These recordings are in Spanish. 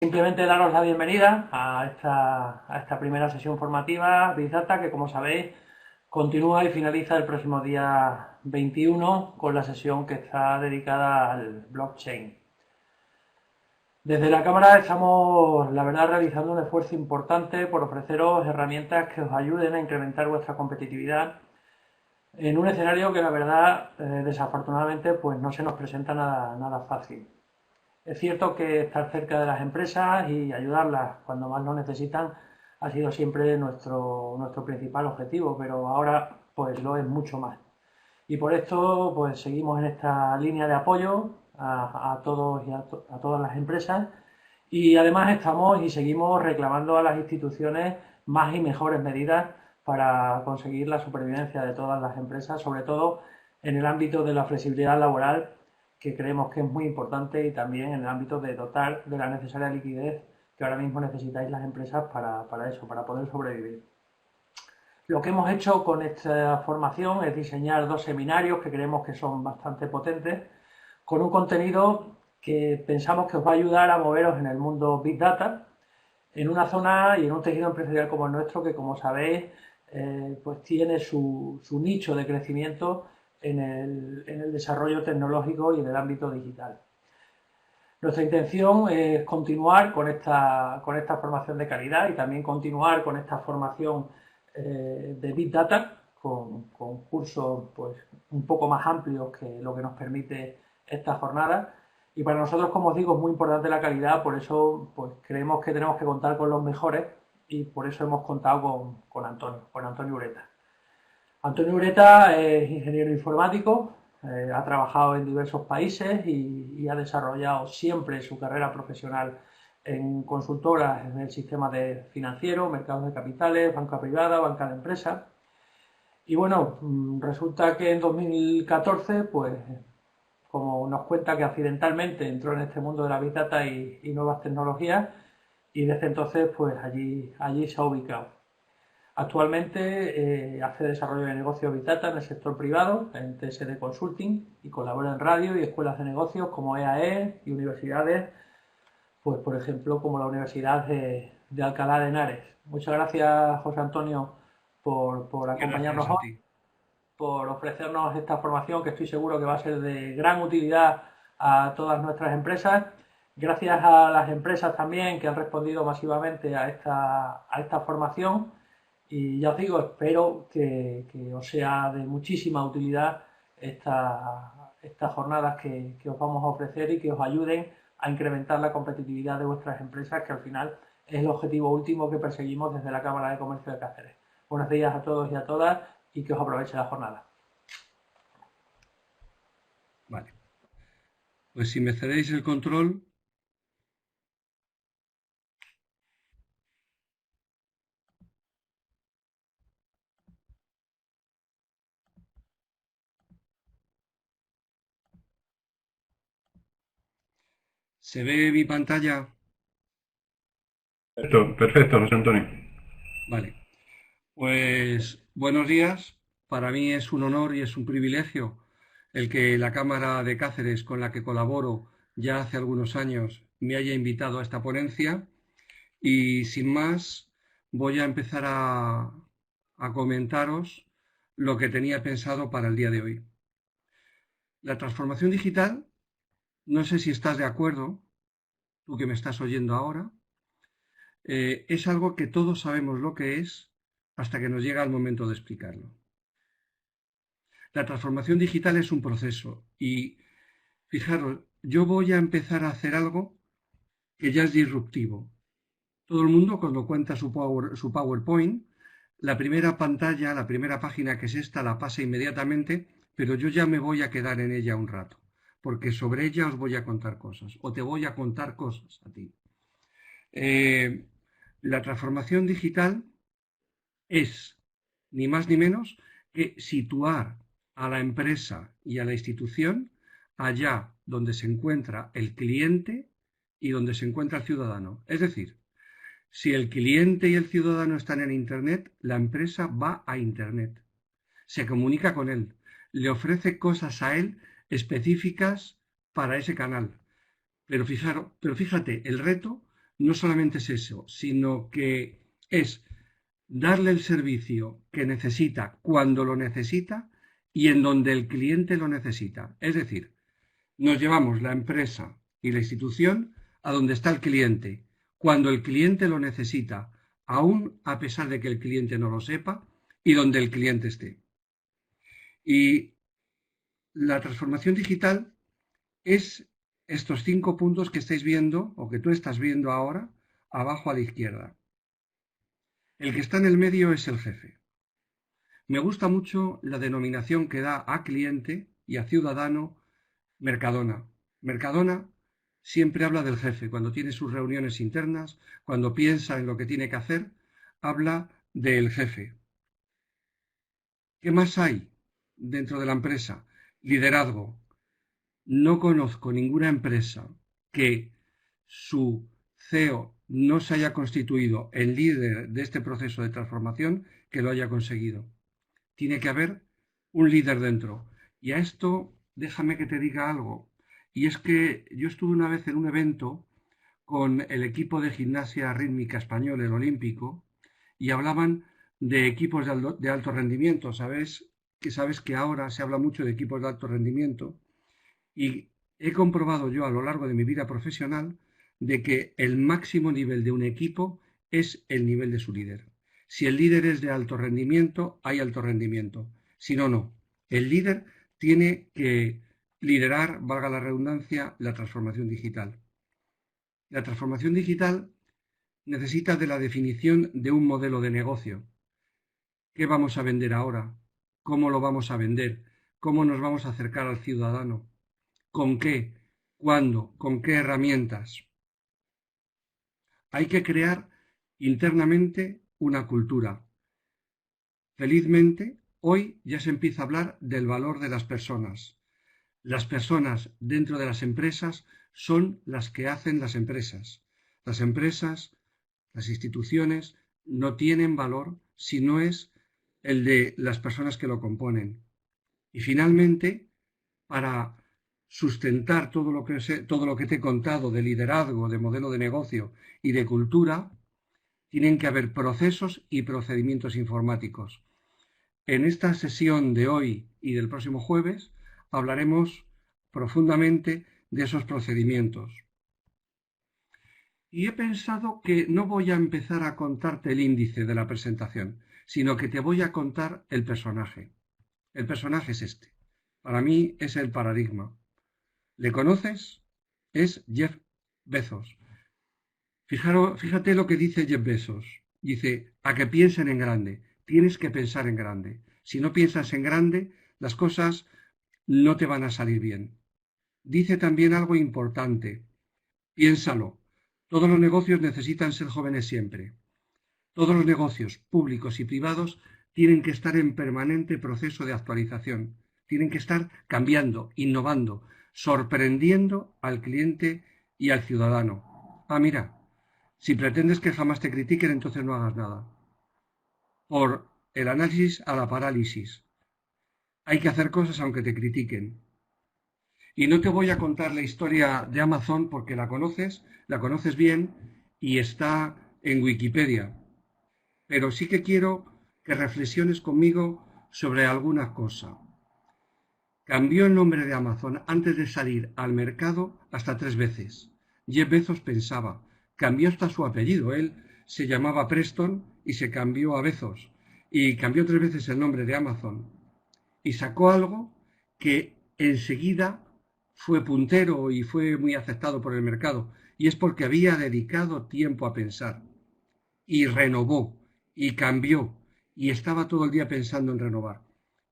Simplemente daros la bienvenida a esta primera sesión formativa Big Data, que como sabéis continúa y finaliza el próximo día 21 con la sesión que está dedicada al blockchain. Desde la Cámara estamos, la verdad, realizando un esfuerzo importante por ofreceros herramientas que os ayuden a incrementar vuestra competitividad en un escenario que la verdad, desafortunadamente, pues no se nos presenta nada fácil. Es cierto que estar cerca de las empresas y ayudarlas cuando más lo necesitan ha sido siempre nuestro principal objetivo, pero ahora pues lo es mucho más. Y por esto pues seguimos en esta línea de apoyo a todos y a todas las empresas, y además estamos y seguimos reclamando a las instituciones más y mejores medidas para conseguir la supervivencia de todas las empresas, sobre todo en el ámbito de la flexibilidad laboral, que creemos que es muy importante, y también en el ámbito de dotar de la necesaria liquidez que ahora mismo necesitáis las empresas para eso, para poder sobrevivir. Lo que hemos hecho con esta formación es diseñar dos seminarios que creemos que son bastante potentes, con un contenido que pensamos que os va a ayudar a moveros en el mundo Big Data, en una zona y en un tejido empresarial como el nuestro, que como sabéis, pues tiene su nicho de crecimiento en el desarrollo tecnológico y en el ámbito digital. Nuestra intención es continuar con esta formación de calidad y también continuar con esta formación de Big Data, con cursos pues, un poco más amplios que lo que nos permite esta jornada. Y para nosotros, como os digo, es muy importante la calidad, por eso pues, creemos que tenemos que contar con los mejores, y por eso hemos contado con Antonio Ureta. Antonio Ureta es ingeniero informático, ha trabajado en diversos países y ha desarrollado siempre su carrera profesional en consultoras en el sistema de financiero, mercados de capitales, banca privada, banca de empresas. Y bueno, resulta que en 2014, pues como nos cuenta, que accidentalmente entró en este mundo de la Big Data y nuevas tecnologías, y desde entonces pues allí se ha ubicado. Actualmente hace desarrollo de negocios Big Data en el sector privado, en TSD Consulting, y colabora en radio y escuelas de negocios como EAE y universidades, pues por ejemplo como la Universidad de Alcalá de Henares. Muchas gracias, José Antonio, por acompañarnos Gracias a hoy, ti. por ofrecernos esta formación que estoy seguro que va a ser de gran utilidad a todas nuestras empresas. Gracias a las empresas también que han respondido masivamente a esta formación, y ya os digo, espero que os sea de muchísima utilidad estas jornadas que os vamos a ofrecer y que os ayuden a incrementar la competitividad de vuestras empresas, que al final es el objetivo último que perseguimos desde la Cámara de Comercio de Cáceres. Buenos días a todos y a todas, y que os aproveche la jornada. Vale. Pues si me cedéis el control, ¿se ve mi pantalla? Perfecto, perfecto, José Antonio. Vale. Pues buenos días. Para mí es un honor y es un privilegio el que la Cámara de Cáceres, con la que colaboro ya hace algunos años, me haya invitado a esta ponencia. Y sin más, voy a empezar a comentaros lo que tenía pensado para el día de hoy. La transformación digital, no sé si estás de acuerdo, tú que me estás oyendo ahora, es algo que todos sabemos lo que es hasta que nos llega el momento de explicarlo. La transformación digital es un proceso y, fijaros, yo voy a empezar a hacer algo que ya es disruptivo. Todo el mundo, cuando cuenta su PowerPoint, la primera pantalla, la primera página, que es esta, la pasa inmediatamente, pero yo ya me voy a quedar en ella un rato, porque sobre ella os voy a contar cosas, o te voy a contar cosas a ti. La transformación digital es ni más ni menos que situar a la empresa y a la institución allá donde se encuentra el cliente y donde se encuentra el ciudadano. Es decir, si el cliente y el ciudadano están en Internet, la empresa va a Internet, se comunica con él, le ofrece cosas a él específicas para ese canal. Pero fíjate, el reto no solamente es eso, sino que es darle el servicio que necesita cuando lo necesita y en donde el cliente lo necesita. Es decir, nos llevamos la empresa y la institución a donde está el cliente, cuando el cliente lo necesita, aún a pesar de que el cliente no lo sepa, y donde el cliente esté. Y la transformación digital es estos 5 puntos que estáis viendo o que tú estás viendo ahora abajo a la izquierda. El que está en el medio es el jefe. Me gusta mucho la denominación que da a cliente y a ciudadano Mercadona. Mercadona siempre habla del jefe. Cuando tiene sus reuniones internas, cuando piensa en lo que tiene que hacer, habla del jefe. ¿Qué más hay dentro de la empresa? Liderazgo. No conozco ninguna empresa que su CEO no se haya constituido en líder de este proceso de transformación que lo haya conseguido. Tiene que haber un líder dentro. Y a esto déjame que te diga algo. Y es que yo estuve una vez en un evento con el equipo de gimnasia rítmica español, el olímpico, y hablaban de equipos de alto rendimiento. Sabes que ahora se habla mucho de equipos de alto rendimiento y he comprobado yo a lo largo de mi vida profesional de que el máximo nivel de un equipo es el nivel de su líder. Si el líder es de alto rendimiento, hay alto rendimiento. Si no, no. El líder tiene que liderar, valga la redundancia, la transformación digital. La transformación digital necesita de la definición de un modelo de negocio. ¿Qué vamos a vender ahora? ¿Cómo lo vamos a vender? ¿Cómo nos vamos a acercar al ciudadano? ¿Con qué? ¿Cuándo? ¿Con qué herramientas? Hay que crear internamente una cultura. Felizmente, hoy ya se empieza a hablar del valor de las personas. Las personas dentro de las empresas son las que hacen las empresas. Las empresas, las instituciones, no tienen valor si no es el de las personas que lo componen. Y finalmente, para sustentar todo lo que te he contado de liderazgo, de modelo de negocio y de cultura, tienen que haber procesos y procedimientos informáticos. En esta sesión de hoy y del próximo jueves hablaremos profundamente de esos procedimientos. Y he pensado que no voy a empezar a contarte el índice de la presentación, sino que te voy a contar el personaje. El personaje es este. Para mí es el paradigma. ¿Le conoces? Es Jeff Bezos. Fíjate lo que dice Jeff Bezos. Dice, a que piensen en grande. Tienes que pensar en grande. Si no piensas en grande, las cosas no te van a salir bien. Dice también algo importante. Piénsalo. Todos los negocios necesitan ser jóvenes siempre. Todos los negocios, públicos y privados, tienen que estar en permanente proceso de actualización. Tienen que estar cambiando, innovando, sorprendiendo al cliente y al ciudadano. Ah, mira, si pretendes que jamás te critiquen, entonces no hagas nada. Por el análisis a la parálisis. Hay que hacer cosas aunque te critiquen. Y no te voy a contar la historia de Amazon porque la conoces bien y está en Wikipedia. Pero sí que quiero que reflexiones conmigo sobre alguna cosa. Cambió el nombre de Amazon antes de salir al mercado hasta 3 veces. Jeff Bezos pensaba, cambió hasta su apellido. Él se llamaba Preston y se cambió a Bezos. Y cambió 3 veces el nombre de Amazon. Y sacó algo que enseguida fue puntero y fue muy aceptado por el mercado. Y es porque había dedicado tiempo a pensar. Y renovó, y cambió, y estaba todo el día pensando en renovar.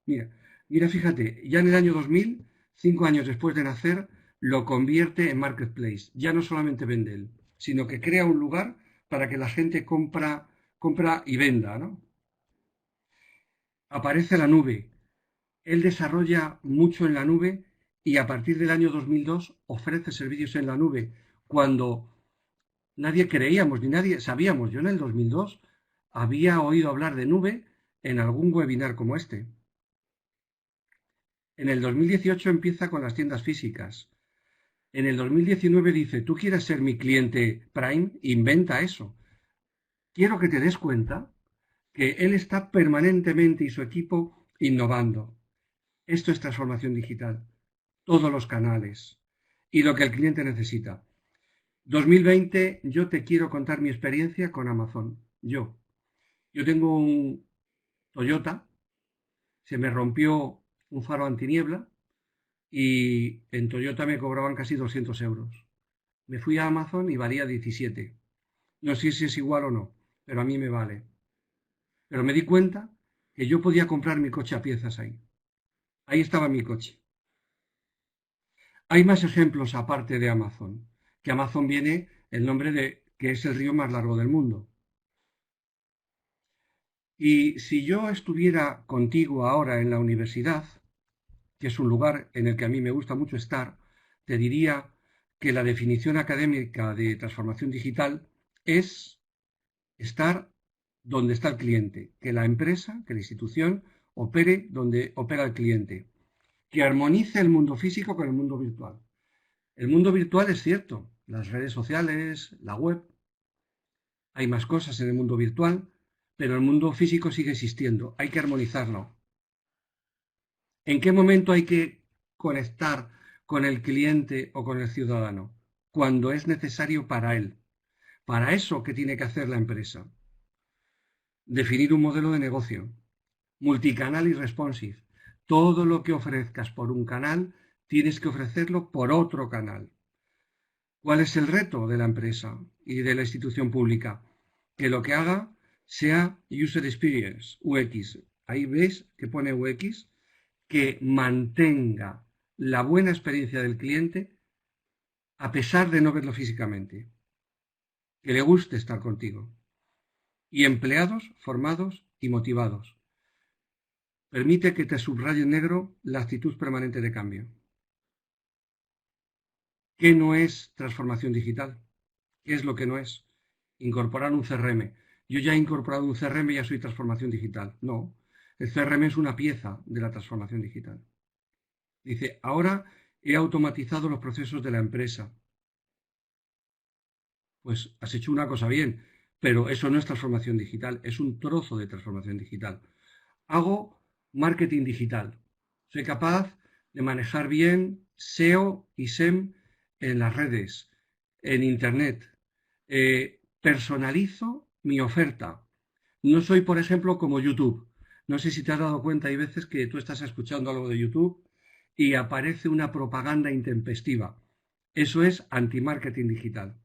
Mira, fíjate, ya en el año 2000, 5 años después de nacer, lo convierte en marketplace. Ya no solamente vende él, sino que crea un lugar para que la gente compra y venda, ¿no? Aparece la nube. Él desarrolla mucho en la nube y a partir del año 2002 ofrece servicios en la nube cuando nadie creíamos ni nadie sabíamos. Yo en el 2002 había oído hablar de nube en algún webinar como este. En el 2018 empieza con las tiendas físicas. En el 2019 dice, ¿tú quieres ser mi cliente Prime? Inventa eso. Quiero que te des cuenta que él está permanentemente y su equipo innovando. Esto es transformación digital. Todos los canales y lo que el cliente necesita. 2020, yo te quiero contar mi experiencia con Amazon. Yo tengo un Toyota, se me rompió un faro antiniebla y en Toyota me cobraban casi 200 euros. Me fui a Amazon y valía 17. No sé si es igual o no, pero a mí me vale. Pero me di cuenta que yo podía comprar mi coche a piezas ahí. Ahí estaba mi coche. Hay más ejemplos aparte de Amazon. Que Amazon viene el nombre de que es el río más largo del mundo. Y si yo estuviera contigo ahora en la universidad, que es un lugar en el que a mí me gusta mucho estar, te diría que la definición académica de transformación digital es estar donde está el cliente, que la empresa, que la institución opere donde opera el cliente, que armonice el mundo físico con el mundo virtual. El mundo virtual es cierto, las redes sociales, la web, hay más cosas en el mundo virtual, pero el mundo físico sigue existiendo, hay que armonizarlo. ¿En qué momento hay que conectar con el cliente o con el ciudadano? Cuando es necesario para él. Para eso, ¿qué tiene que hacer la empresa? Definir un modelo de negocio, multicanal y responsive. Todo lo que ofrezcas por un canal, tienes que ofrecerlo por otro canal. ¿Cuál es el reto de la empresa y de la institución pública? Que lo que haga sea User Experience, UX. Ahí ves que pone UX, que mantenga la buena experiencia del cliente a pesar de no verlo físicamente. Que le guste estar contigo. Y empleados formados y motivados. Permite que te subraye en negro la actitud permanente de cambio. ¿Qué no es transformación digital? ¿Qué es lo que no es? Incorporar un CRM. Yo ya he incorporado un CRM y ya soy transformación digital. No, el CRM es una pieza de la transformación digital. Dice, ahora he automatizado los procesos de la empresa. Pues has hecho una cosa bien, pero eso no es transformación digital, es un trozo de transformación digital. Hago marketing digital. Soy capaz de manejar bien SEO y SEM en las redes, en Internet. Personalizo mi oferta. No soy, por ejemplo, como YouTube. No sé si te has dado cuenta, hay veces que tú estás escuchando algo de YouTube y aparece una propaganda intempestiva. Eso es anti-marketing digital.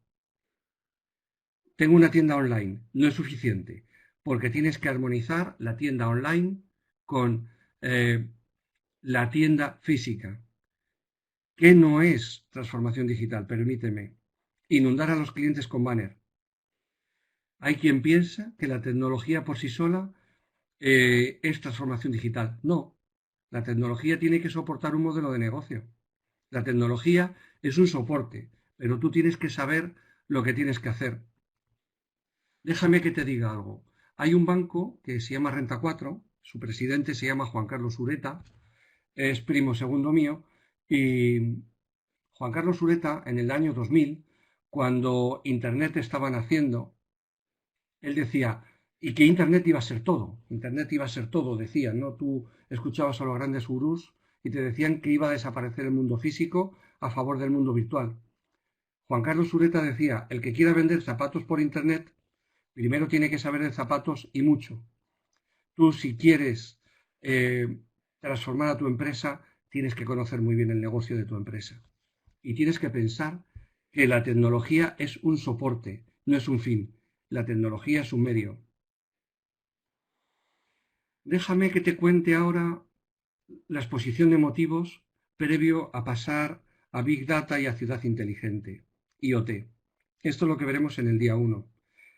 Tengo una tienda online, no es suficiente, porque tienes que armonizar la tienda online con la tienda física. ¿Qué no es transformación digital? Permíteme. Inundar a los clientes con banner. Hay quien piensa que la tecnología por sí sola es transformación digital. No, la tecnología tiene que soportar un modelo de negocio. La tecnología es un soporte, pero tú tienes que saber lo que tienes que hacer. Déjame que te diga algo. Hay un banco que se llama Renta 4, su presidente se llama Juan Carlos Ureta, es primo segundo mío, y Juan Carlos Ureta en el año 2000, cuando Internet estaba naciendo, él decía, y que Internet iba a ser todo, Internet iba a ser todo, decía, ¿no? Tú escuchabas a los grandes gurús y te decían que iba a desaparecer el mundo físico a favor del mundo virtual. Juan Carlos Ureta decía, el que quiera vender zapatos por Internet, primero tiene que saber de zapatos y mucho. Tú, si quieres transformar a tu empresa, tienes que conocer muy bien el negocio de tu empresa. Y tienes que pensar que la tecnología es un soporte, no es un fin. La tecnología es un medio. Déjame que te cuente ahora la exposición de motivos previo a pasar a Big Data y a Ciudad Inteligente, IoT. Esto es lo que veremos en el día 1.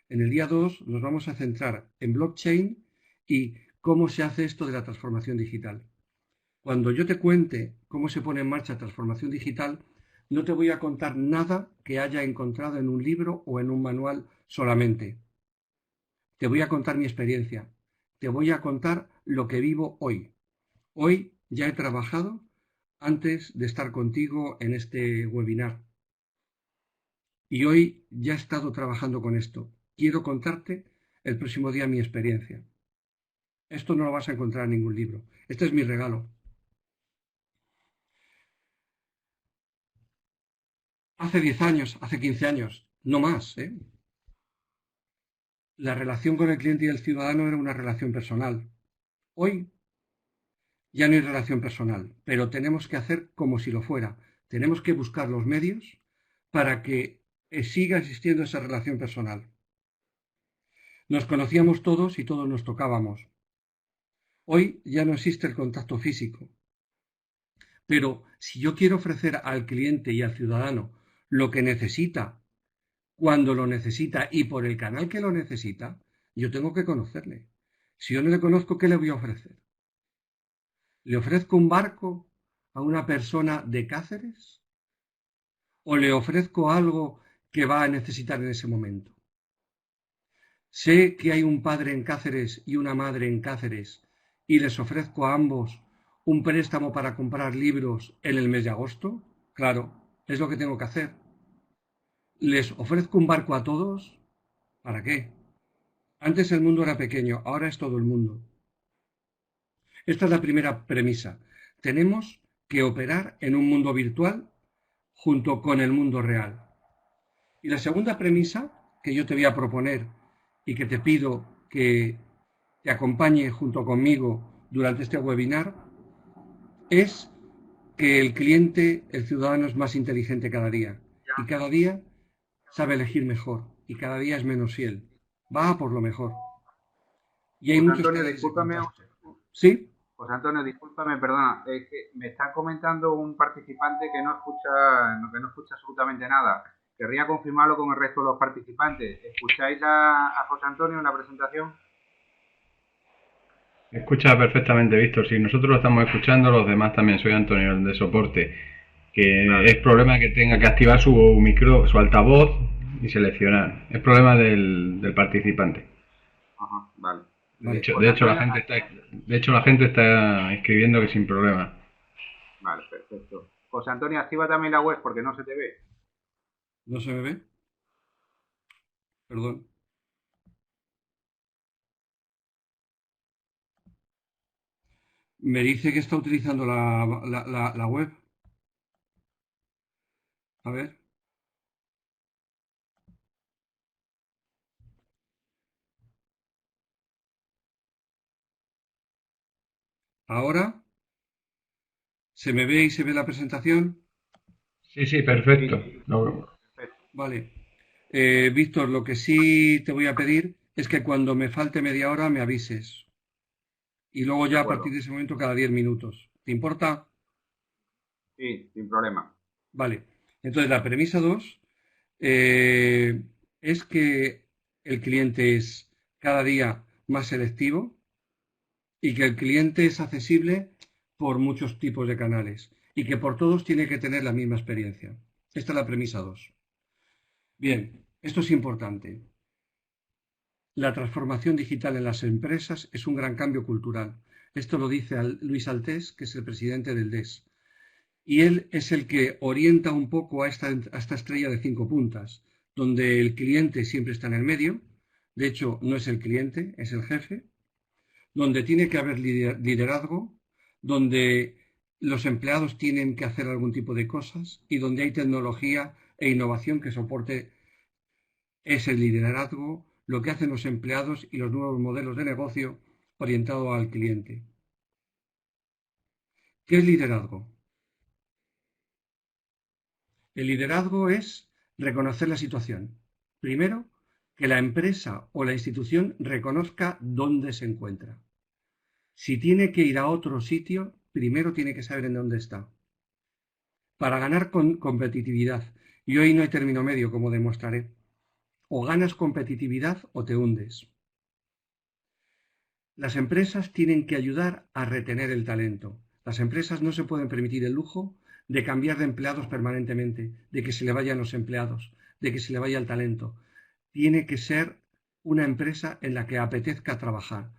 En el día 2 nos vamos a centrar en blockchain y cómo se hace esto de la transformación digital. Cuando yo te cuente cómo se pone en marcha transformación digital, no te voy a contar nada que haya encontrado en un libro o en un manual solamente. Te voy a contar mi experiencia. Te voy a contar lo que vivo hoy. Hoy ya he trabajado antes de estar contigo en este webinar. Y hoy ya he estado trabajando con esto. Quiero contarte el próximo día mi experiencia. Esto no lo vas a encontrar en ningún libro. Este es mi regalo. Hace 10 años, hace 15 años, no más, la relación con el cliente y el ciudadano era una relación personal. Hoy ya no hay relación personal, pero tenemos que hacer como si lo fuera. Tenemos que buscar los medios para que siga existiendo esa relación personal. Nos conocíamos todos y todos nos tocábamos. Hoy ya no existe el contacto físico. Pero si yo quiero ofrecer al cliente y al ciudadano lo que necesita, cuando lo necesita y por el canal que lo necesita, yo tengo que conocerle. Si yo no le conozco, ¿qué le voy a ofrecer? ¿Le ofrezco un barco a una persona de Cáceres? ¿O le ofrezco algo que va a necesitar en ese momento? Sé que hay un padre en Cáceres y una madre en Cáceres y les ofrezco a ambos un préstamo para comprar libros en el mes de agosto. Claro, es lo que tengo que hacer. ¿Les ofrezco un barco a todos? ¿Para qué? Antes el mundo era pequeño, ahora es todo el mundo. Esta es la primera premisa. Tenemos que operar en un mundo virtual junto con el mundo real. Y la segunda premisa que yo te voy a proponer y que te pido que te acompañe junto conmigo durante este webinar es que el cliente, el ciudadano es más inteligente cada día y cada día sabe elegir mejor y cada día es menos fiel. Va a por lo mejor. Y hay José muchos Antonio, canales de discúlpame, contacto. ¿Sí? José Antonio, discúlpame, perdona, es que me está comentando un participante que no escucha absolutamente nada. Querría confirmarlo con el resto de los participantes. ¿Escucháis a José Antonio en la presentación? Escucha perfectamente, Víctor. Si nosotros lo estamos escuchando, los demás también. Soy Antonio, el de soporte. Que Vale. es problema que tenga que activar su altavoz y seleccionar. Es problema del participante. Ajá, vale. Vale. De hecho, la gente está escribiendo que sin problema. Vale, perfecto. José Antonio, activa también la web porque no se te ve. ¿No se me ve? Perdón. Me dice que está utilizando la web. A ver. Ahora, ¿se me ve y se ve la presentación? Sí, perfecto. Sí, perfecto. Vale. Víctor, lo que sí te voy a pedir es que cuando me falte media hora me avises. Y luego De ya a partir acuerdo. de ese momento cada 10 minutos. ¿Te importa? Sí, sin problema. Vale. Entonces la premisa 2 es que el cliente es cada día más selectivo y que el cliente es accesible por muchos tipos de canales y que por todos tiene que tener la misma experiencia. Esta es la premisa 2. Bien, esto es importante. La transformación digital en las empresas es un gran cambio cultural. Esto lo dice Luis Altés, que es el presidente del DES. Y él es el que orienta un poco a esta estrella de 5 puntas, donde el cliente siempre está en el medio. De hecho, no es el cliente, es el jefe. Donde tiene que haber liderazgo, donde los empleados tienen que hacer algún tipo de cosas y donde hay tecnología e innovación que soporte ese liderazgo, lo que hacen los empleados y los nuevos modelos de negocio orientados al cliente. ¿Qué es liderazgo? El liderazgo es reconocer la situación. Primero, que la empresa o la institución reconozca dónde se encuentra. Si tiene que ir a otro sitio, primero tiene que saber en dónde está. Para ganar con competitividad, y hoy no hay término medio, como demostraré, o ganas competitividad o te hundes. Las empresas tienen que ayudar a retener el talento. Las empresas no se pueden permitir el lujo de cambiar de empleados permanentemente, de que se le vayan los empleados, de que se le vaya el talento. Tiene que ser una empresa en la que apetezca trabajar.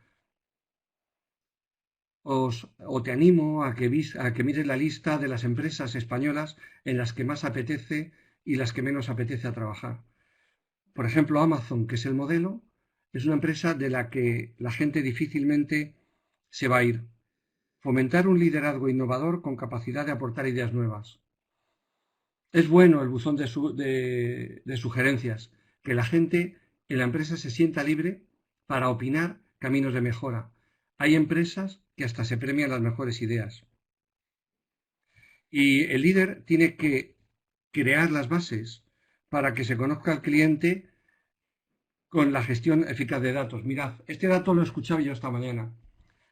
o te animo a que mires la lista de las empresas españolas en las que más apetece y las que menos apetece a trabajar. Por ejemplo, Amazon, que es el modelo, es una empresa de la que la gente difícilmente se va a ir. Fomentar un liderazgo innovador con capacidad de aportar ideas nuevas. Es bueno el buzón de sugerencias, que la gente en la empresa se sienta libre para opinar caminos de mejora. Hay empresas que hasta se premian las mejores ideas. Y el líder tiene que crear las bases para que se conozca al cliente con la gestión eficaz de datos. Mirad, este dato lo he escuchado yo esta mañana.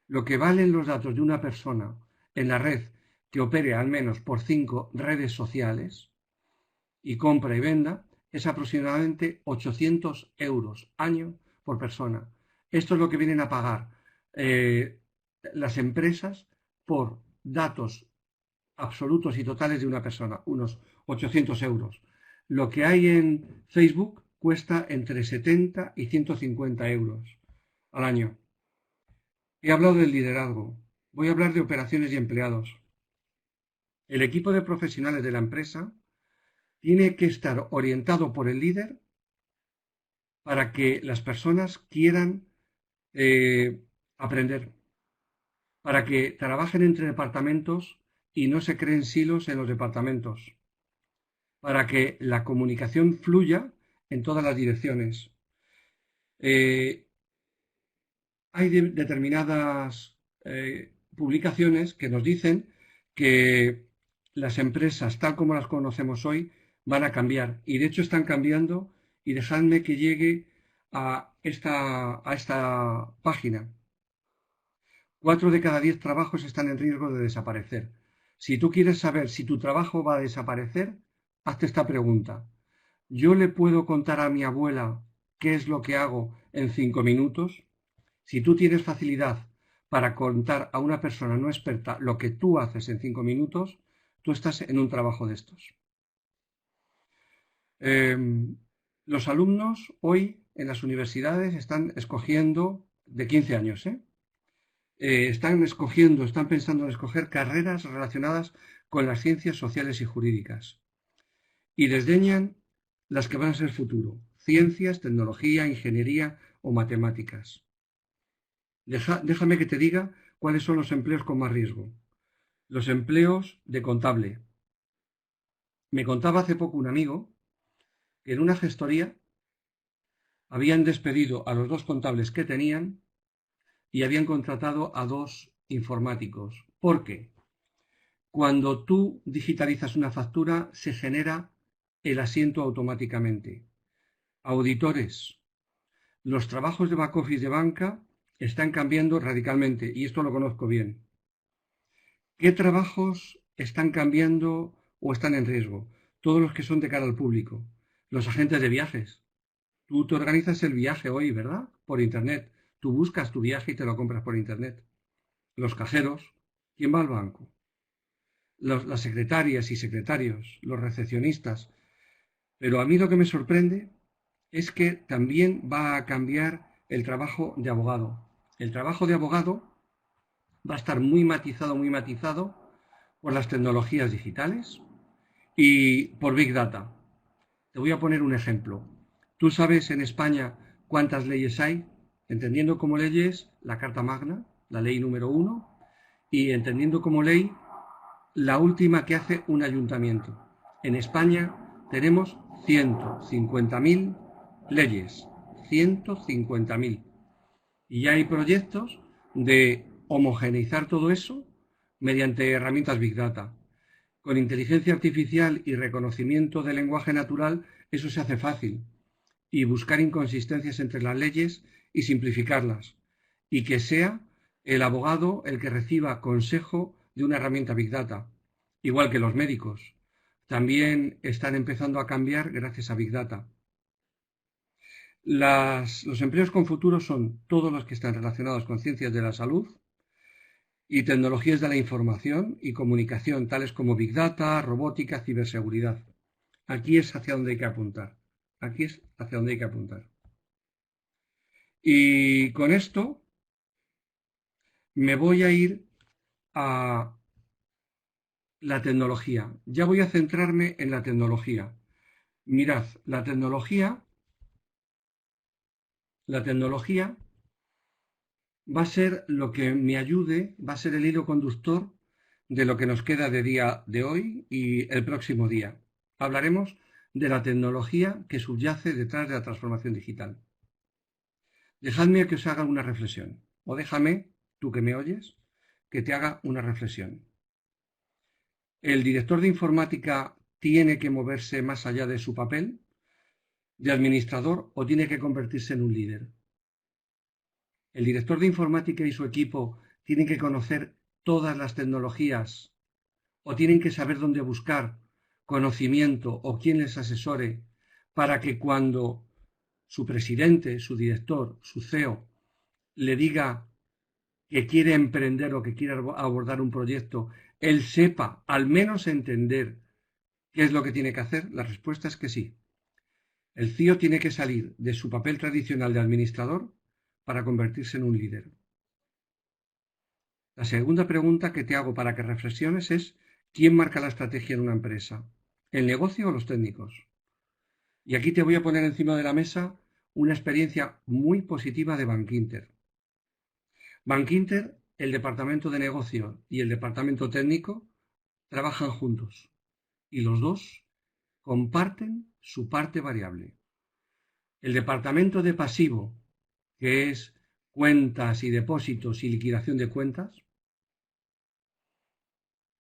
Lo que valen los datos de una persona en la red que opere al menos por 5 redes sociales y compra y venda es aproximadamente 800 euros año por persona. Esto es lo que vienen a pagar las empresas por datos absolutos y totales de una persona, unos 800 euros. Lo que hay en Facebook cuesta entre 70 y 150 euros al año. He hablado del liderazgo. Voy a hablar de operaciones y empleados. El equipo de profesionales de la empresa tiene que estar orientado por el líder para que las personas quieran aprender, para que trabajen entre departamentos y no se creen silos en los departamentos, para que la comunicación fluya en todas las direcciones. Hay determinadas publicaciones que nos dicen que las empresas, tal como las conocemos hoy, van a cambiar. Y de hecho están cambiando. Y dejadme que llegue a esta página. 4 de cada 10 trabajos están en riesgo de desaparecer. Si tú quieres saber si tu trabajo va a desaparecer, hazte esta pregunta. ¿Yo le puedo contar a mi abuela qué es lo que hago en 5 minutos? Si tú tienes facilidad para contar a una persona no experta lo que tú haces en 5 minutos, tú estás en un trabajo de estos. Los alumnos hoy en las universidades están escogiendo, de 15 años, están pensando en escoger carreras relacionadas con las ciencias sociales y jurídicas. Y desdeñan las que van a ser futuro: ciencias, tecnología, ingeniería o matemáticas. Déjame que te diga cuáles son los empleos con más riesgo. Los empleos de contable. Me contaba hace poco un amigo que en una gestoría habían despedido a los 2 contables que tenían y habían contratado a 2 informáticos. ¿Por qué? Cuando tú digitalizas una factura, se genera el asiento automáticamente. Auditores. Los trabajos de back office de banca están cambiando radicalmente, y esto lo conozco bien. ¿Qué trabajos están cambiando o están en riesgo? Todos los que son de cara al público. Los agentes de viajes. Tú te organizas el viaje hoy, ¿verdad? Por internet. Tú buscas tu viaje y te lo compras por internet. Los cajeros. ¿Quién va al banco? Las secretarias y secretarios, los recepcionistas. Pero a mí lo que me sorprende es que también va a cambiar el trabajo de abogado. El trabajo de abogado va a estar muy matizado por las tecnologías digitales y por Big Data. Te voy a poner un ejemplo. ¿Tú sabes en España cuántas leyes hay? Entendiendo como leyes la Carta Magna, la ley número 1, y entendiendo como ley la última que hace un ayuntamiento. En España tenemos 150.000 leyes, 150.000. Y ya hay proyectos de homogeneizar todo eso mediante herramientas Big Data. Con inteligencia artificial y reconocimiento del lenguaje natural, eso se hace fácil. Y buscar inconsistencias entre las leyes y simplificarlas. Y que sea el abogado el que reciba consejo de una herramienta Big Data. Igual que los médicos. También están empezando a cambiar gracias a Big Data. Los empleos con futuro son todos los que están relacionados con ciencias de la salud y tecnologías de la información y comunicación, tales como Big Data, robótica, ciberseguridad. Aquí es hacia donde hay que apuntar. Aquí es hacia donde hay que apuntar. Y con esto me voy a ir a la tecnología. Ya voy a centrarme en la tecnología. Mirad, la tecnología va a ser lo que me ayude, va a ser el hilo conductor de lo que nos queda de día de hoy y el próximo día. Hablaremos de la tecnología que subyace detrás de la transformación digital. Dejadme que os haga una reflexión, o déjame, tú que me oyes, que te haga una reflexión. ¿El director de informática tiene que moverse más allá de su papel de administrador o tiene que convertirse en un líder? ¿El director de informática y su equipo tienen que conocer todas las tecnologías o tienen que saber dónde buscar conocimiento o quién les asesore para que cuando su presidente, su director, su CEO le diga que quiere emprender o que quiere abordar un proyecto, él sepa al menos entender qué es lo que tiene que hacer? La respuesta es que sí. El CEO tiene que salir de su papel tradicional de administrador para convertirse en un líder. La segunda pregunta que te hago para que reflexiones es: ¿quién marca la estrategia en una empresa? ¿El negocio o los técnicos? Y aquí te voy a poner encima de la mesa una experiencia muy positiva de Bankinter. Bankinter, el departamento de negocio y el departamento técnico trabajan juntos y los dos comparten su parte variable. El departamento de pasivo, que es cuentas y depósitos y liquidación de cuentas,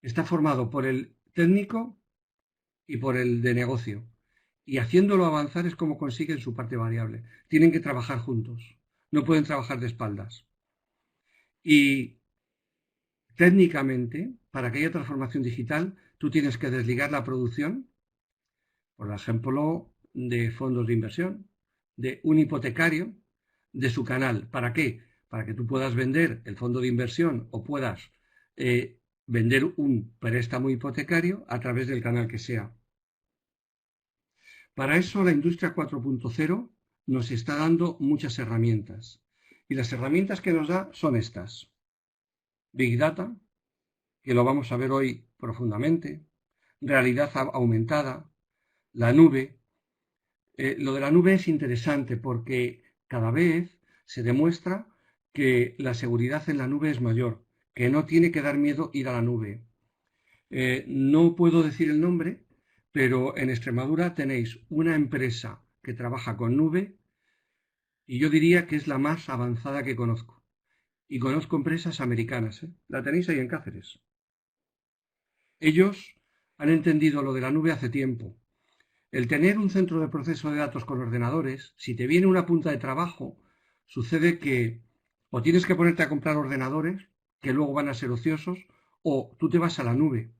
está formado por el técnico y por el de negocio. Y haciéndolo avanzar es como consiguen su parte variable. Tienen que trabajar juntos, no pueden trabajar de espaldas. Y técnicamente, para que haya transformación digital, tú tienes que desligar la producción, por ejemplo, de fondos de inversión, de un hipotecario, de su canal. ¿Para qué? Para que tú puedas vender el fondo de inversión o puedas vender un préstamo hipotecario a través del canal que sea. Para eso la industria 4.0 nos está dando muchas herramientas. Y las herramientas que nos da son estas. Big Data, que lo vamos a ver hoy profundamente. Realidad aumentada. La nube. Lo de la nube es interesante porque cada vez se demuestra que la seguridad en la nube es mayor, que no tiene que dar miedo ir a la nube. No puedo decir el nombre, pero en Extremadura tenéis una empresa que trabaja con nube y yo diría que es la más avanzada que conozco. Y conozco empresas americanas, la tenéis ahí en Cáceres. Ellos han entendido lo de la nube hace tiempo. El tener un centro de proceso de datos con ordenadores, si te viene una punta de trabajo, sucede que o tienes que ponerte a comprar ordenadores, que luego van a ser ociosos, o tú te vas a la nube.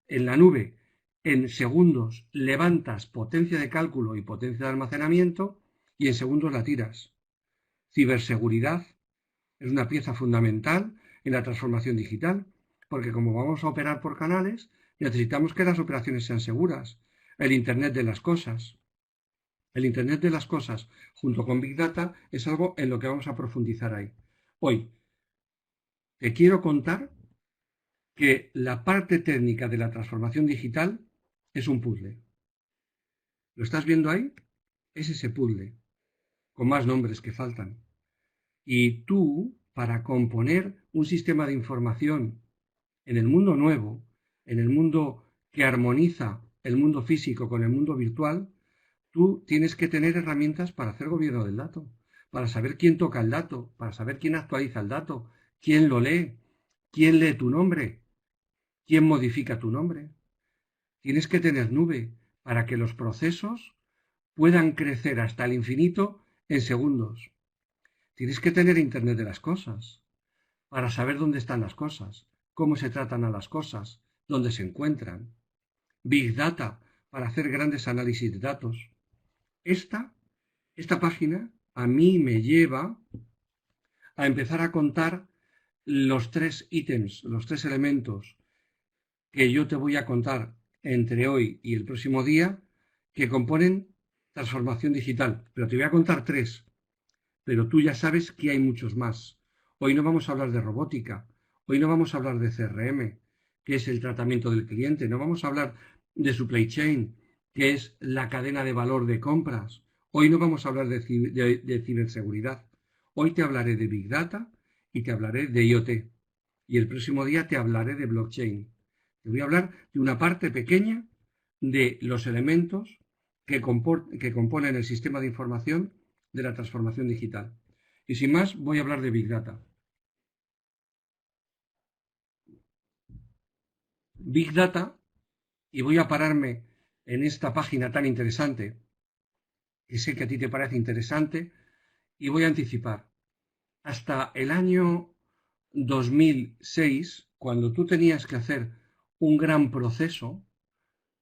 En la nube, en segundos, levantas potencia de cálculo y potencia de almacenamiento y en segundos la tiras. Ciberseguridad es una pieza fundamental en la transformación digital, porque como vamos a operar por canales, necesitamos que las operaciones sean seguras. El Internet de las cosas. El Internet de las cosas, junto con Big Data, es algo en lo que vamos a profundizar ahí. Hoy, te quiero contar que la parte técnica de la transformación digital es un puzzle. ¿Lo estás viendo ahí? Es ese puzzle, con más nombres que faltan. Y tú, para componer un sistema de información en el mundo nuevo, en el mundo que armoniza el mundo físico con el mundo virtual, tú tienes que tener herramientas para hacer gobierno del dato, para saber quién toca el dato, para saber quién actualiza el dato, quién lo lee, quién lee tu nombre, quién modifica tu nombre. Tienes que tener nube para que los procesos puedan crecer hasta el infinito en segundos. Tienes que tener Internet de las cosas para saber dónde están las cosas, cómo se tratan a las cosas, dónde se encuentran. Big Data para hacer grandes análisis de datos. Esta página a mí me lleva a empezar a contar los 3 ítems, los 3 elementos que yo te voy a contar entre hoy y el próximo día que componen transformación digital. Pero te voy a contar 3, pero tú ya sabes que hay muchos más. Hoy no vamos a hablar de robótica, hoy no vamos a hablar de CRM, que es el tratamiento del cliente, no vamos a hablar de supply chain, que es la cadena de valor de compras. Hoy no vamos a hablar de ciberseguridad. Hoy te hablaré de Big Data y te hablaré de IoT. Y el próximo día te hablaré de blockchain. Te voy a hablar de una parte pequeña de los elementos que componen el sistema de información de la transformación digital. Y sin más, voy a hablar de Big Data. Big Data, y voy a pararme en esta página tan interesante, que sé que a ti te parece interesante, y voy a anticipar. Hasta el año 2006, cuando tú tenías que hacer un gran proceso,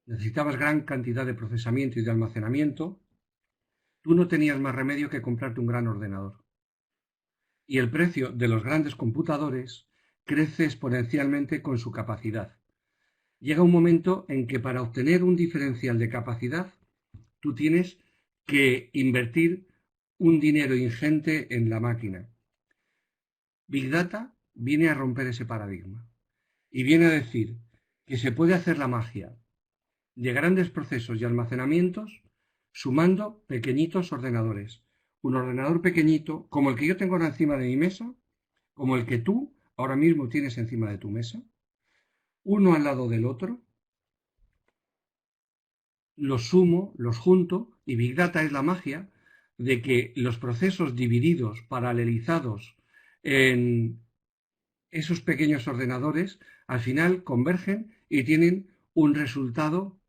necesitabas gran cantidad de procesamiento y de almacenamiento, tú no tenías más remedio que comprarte un gran ordenador. Y el precio de los grandes computadores crece exponencialmente con su capacidad. Llega un momento en que para obtener un diferencial de capacidad, tú tienes que invertir un dinero ingente en la máquina. Big Data viene a romper ese paradigma y viene a decir que se puede hacer la magia de grandes procesos y almacenamientos sumando pequeñitos ordenadores. Un ordenador pequeñito, como el que yo tengo ahora encima de mi mesa, como el que tú ahora mismo tienes encima de tu mesa, uno al lado del otro, los sumo, los junto, y Big Data es la magia de que los procesos divididos, paralelizados en esos pequeños ordenadores, al final convergen y tienen un resultado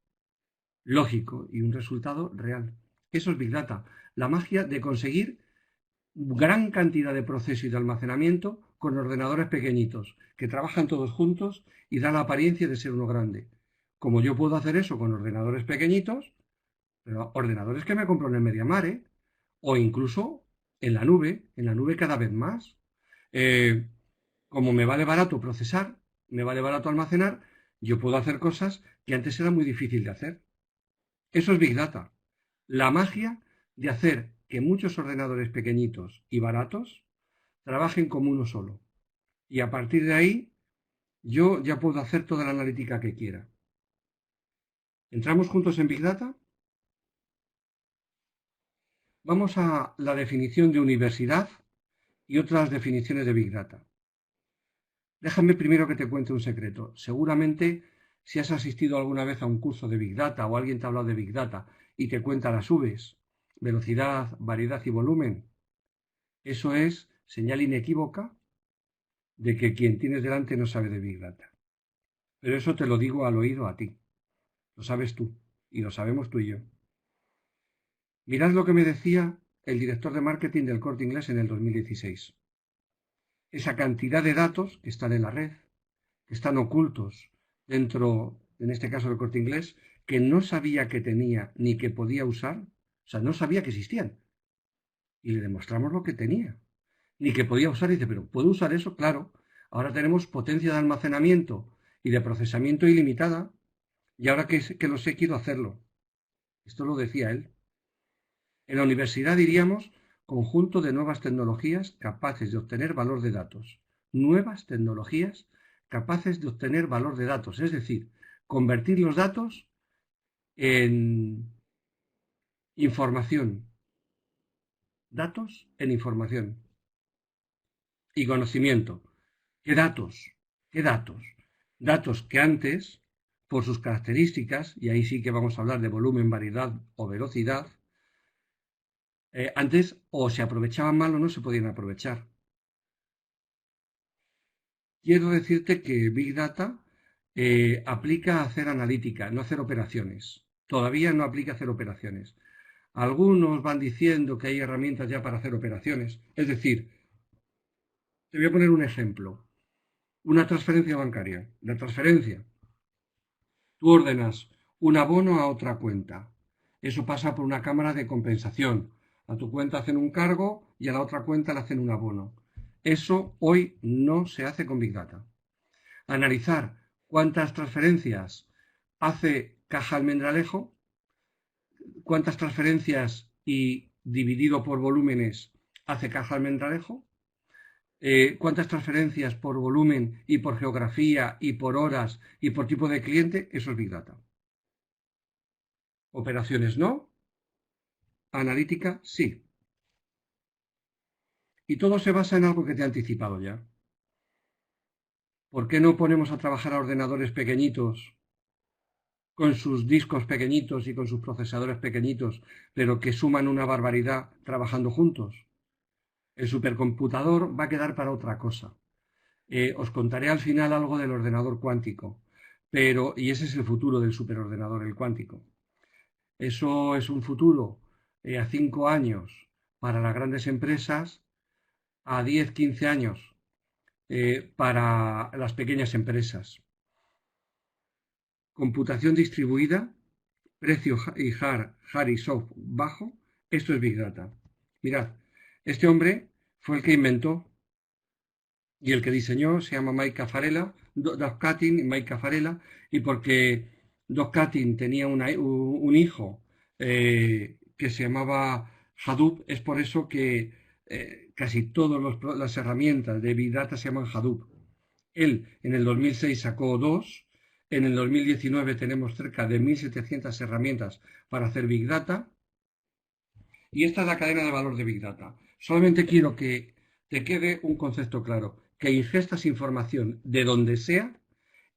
lógico y un resultado real. Eso es Big Data, la magia de conseguir gran cantidad de proceso y de almacenamiento con ordenadores pequeñitos, que trabajan todos juntos y dan la apariencia de ser uno grande. Como yo puedo hacer eso con ordenadores pequeñitos, pero ordenadores que me compro en el MediaMarkt, o incluso en la nube cada vez más. Como me vale barato procesar, me vale barato almacenar, yo puedo hacer cosas que antes era muy difícil de hacer. Eso es Big Data, la magia de hacer que muchos ordenadores pequeñitos y baratos trabajen como uno solo. Y a partir de ahí, yo ya puedo hacer toda la analítica que quiera. ¿Entramos juntos en Big Data? Vamos a la definición de universidad y otras definiciones de Big Data. Déjame primero que te cuente un secreto. Seguramente, si has asistido alguna vez a un curso de Big Data o alguien te ha hablado de Big Data y te cuenta las Vs, velocidad, variedad y volumen, eso es señal inequívoca de que quien tienes delante no sabe de Big Data. Pero eso te lo digo al oído a ti. Lo sabes tú y lo sabemos tú y yo. Mirad lo que me decía el director de marketing del Corte Inglés en el 2016. Esa cantidad de datos que están en la red, que están ocultos dentro, en este caso del Corte Inglés, que no sabía que tenía ni que podía usar, o sea, no sabía que existían. Y le demostramos lo que tenía, ni que podía usar. Y dice, pero ¿puedo usar eso? Claro, ahora tenemos potencia de almacenamiento y de procesamiento ilimitada, y ahora que lo sé, quiero hacerlo. Esto lo decía él. En la universidad diríamos conjunto de nuevas tecnologías capaces de obtener valor de datos. Nuevas tecnologías capaces de obtener valor de datos, es decir, convertir los datos en información. Datos en información. Y conocimiento. ¿Qué datos? ¿Qué datos? Datos que antes, por sus características, y ahí sí que vamos a hablar de volumen, variedad o velocidad, antes o se aprovechaban mal o no se podían aprovechar. Quiero decirte que Big Data aplica a hacer analítica, no a hacer operaciones. Todavía no aplica a hacer operaciones. Algunos van diciendo que hay herramientas ya para hacer operaciones. Es decir, te voy a poner un ejemplo. Una transferencia bancaria. La transferencia. Tú ordenas un abono a otra cuenta. Eso pasa por una cámara de compensación. A tu cuenta hacen un cargo y a la otra cuenta le hacen un abono. Eso hoy no se hace con Big Data. Analizar cuántas transferencias hace Caja Almendralejo, cuántas transferencias y dividido por volúmenes hace Caja Almendralejo, cuántas transferencias por volumen y por geografía y por horas y por tipo de cliente, eso es Big Data. Operaciones no, analítica sí. Y todo se basa en algo que te he anticipado ya. ¿Por qué no ponemos a trabajar a ordenadores pequeñitos, con sus discos pequeñitos y con sus procesadores pequeñitos, pero que suman una barbaridad trabajando juntos? El supercomputador va a quedar para otra cosa. Os contaré al final algo del ordenador cuántico, y ese es el futuro del superordenador, el cuántico. Eso es un futuro a 5 años para las grandes empresas, a 10, 15 años para las pequeñas empresas. Computación distribuida, precio hard y soft bajo, esto es Big Data. Mirad, este hombre fue el que inventó y el que diseñó, se llama Mike Caffarella, Doug Cutting y Mike Caffarella, y porque Doug Cutting tenía un hijo que se llamaba Hadoop, es por eso que casi todas las herramientas de Big Data se llaman Hadoop. Él en el 2006 sacó 2, en el 2019 tenemos cerca de 1.700 herramientas para hacer Big Data, y esta es la cadena de valor de Big Data. Solamente quiero que te quede un concepto claro, que ingestas información de donde sea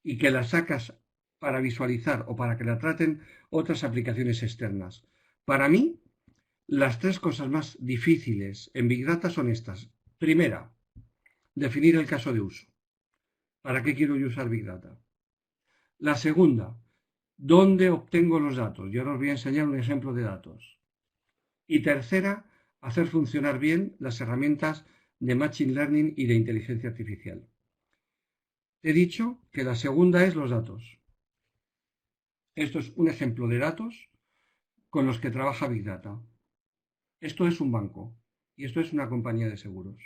y que la sacas para visualizar o para que la traten otras aplicaciones externas. Para mí, las 3 cosas más difíciles en Big Data son estas. Primera, definir el caso de uso. ¿Para qué quiero yo usar Big Data? La segunda, ¿dónde obtengo los datos? Yo ahora os voy a enseñar un ejemplo de datos. Y tercera, hacer funcionar bien las herramientas de Machine Learning y de inteligencia artificial. He dicho que la segunda es los datos. Esto es un ejemplo de datos con los que trabaja Big Data. Esto es un banco y esto es una compañía de seguros.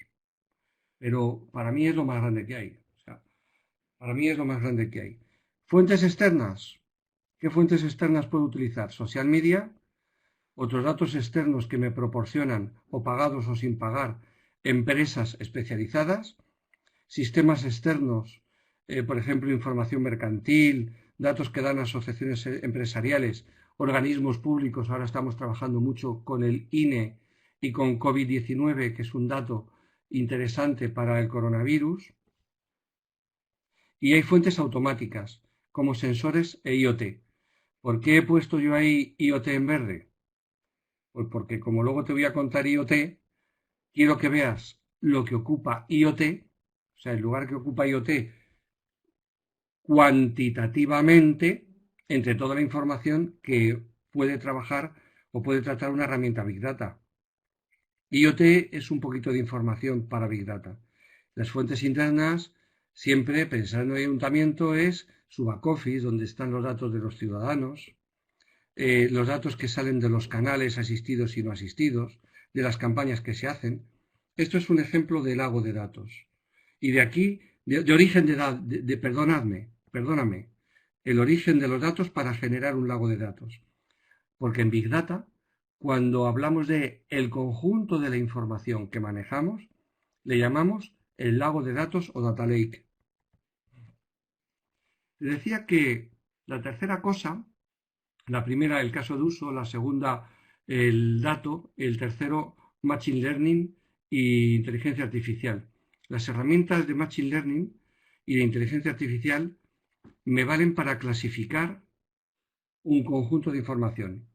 Pero para mí es lo más grande que hay. Para mí es lo más grande que hay. Fuentes externas. ¿Qué fuentes externas puedo utilizar? Social media, otros datos externos que me proporcionan, o pagados o sin pagar, empresas especializadas, sistemas externos, por ejemplo, información mercantil, datos que dan asociaciones empresariales, organismos públicos. Ahora estamos trabajando mucho con el INE y con COVID-19, que es un dato interesante para el coronavirus. Y hay fuentes automáticas, como sensores e IoT. ¿Por qué he puesto yo ahí IoT en verde? Pues porque como luego te voy a contar IoT, quiero que veas lo que ocupa IoT, o sea, el lugar que ocupa IoT cuantitativamente entre toda la información que puede trabajar o puede tratar una herramienta Big Data. IoT es un poquito de información para Big Data. Las fuentes internas, siempre pensando en el ayuntamiento, es su back office, donde están los datos de los ciudadanos, los datos que salen de los canales asistidos y no asistidos, de las campañas que se hacen. Esto es un ejemplo de lago de datos. Y de aquí, de origen perdóname, el origen de los datos para generar un lago de datos. Porque en Big Data, cuando hablamos de el conjunto de la información que manejamos, le llamamos el lago de datos o data lake. Te decía que la tercera cosa, la primera el caso de uso, la segunda el dato, el tercero Machine Learning y inteligencia artificial. Las herramientas de Machine Learning y de inteligencia artificial me valen para clasificar un conjunto de información,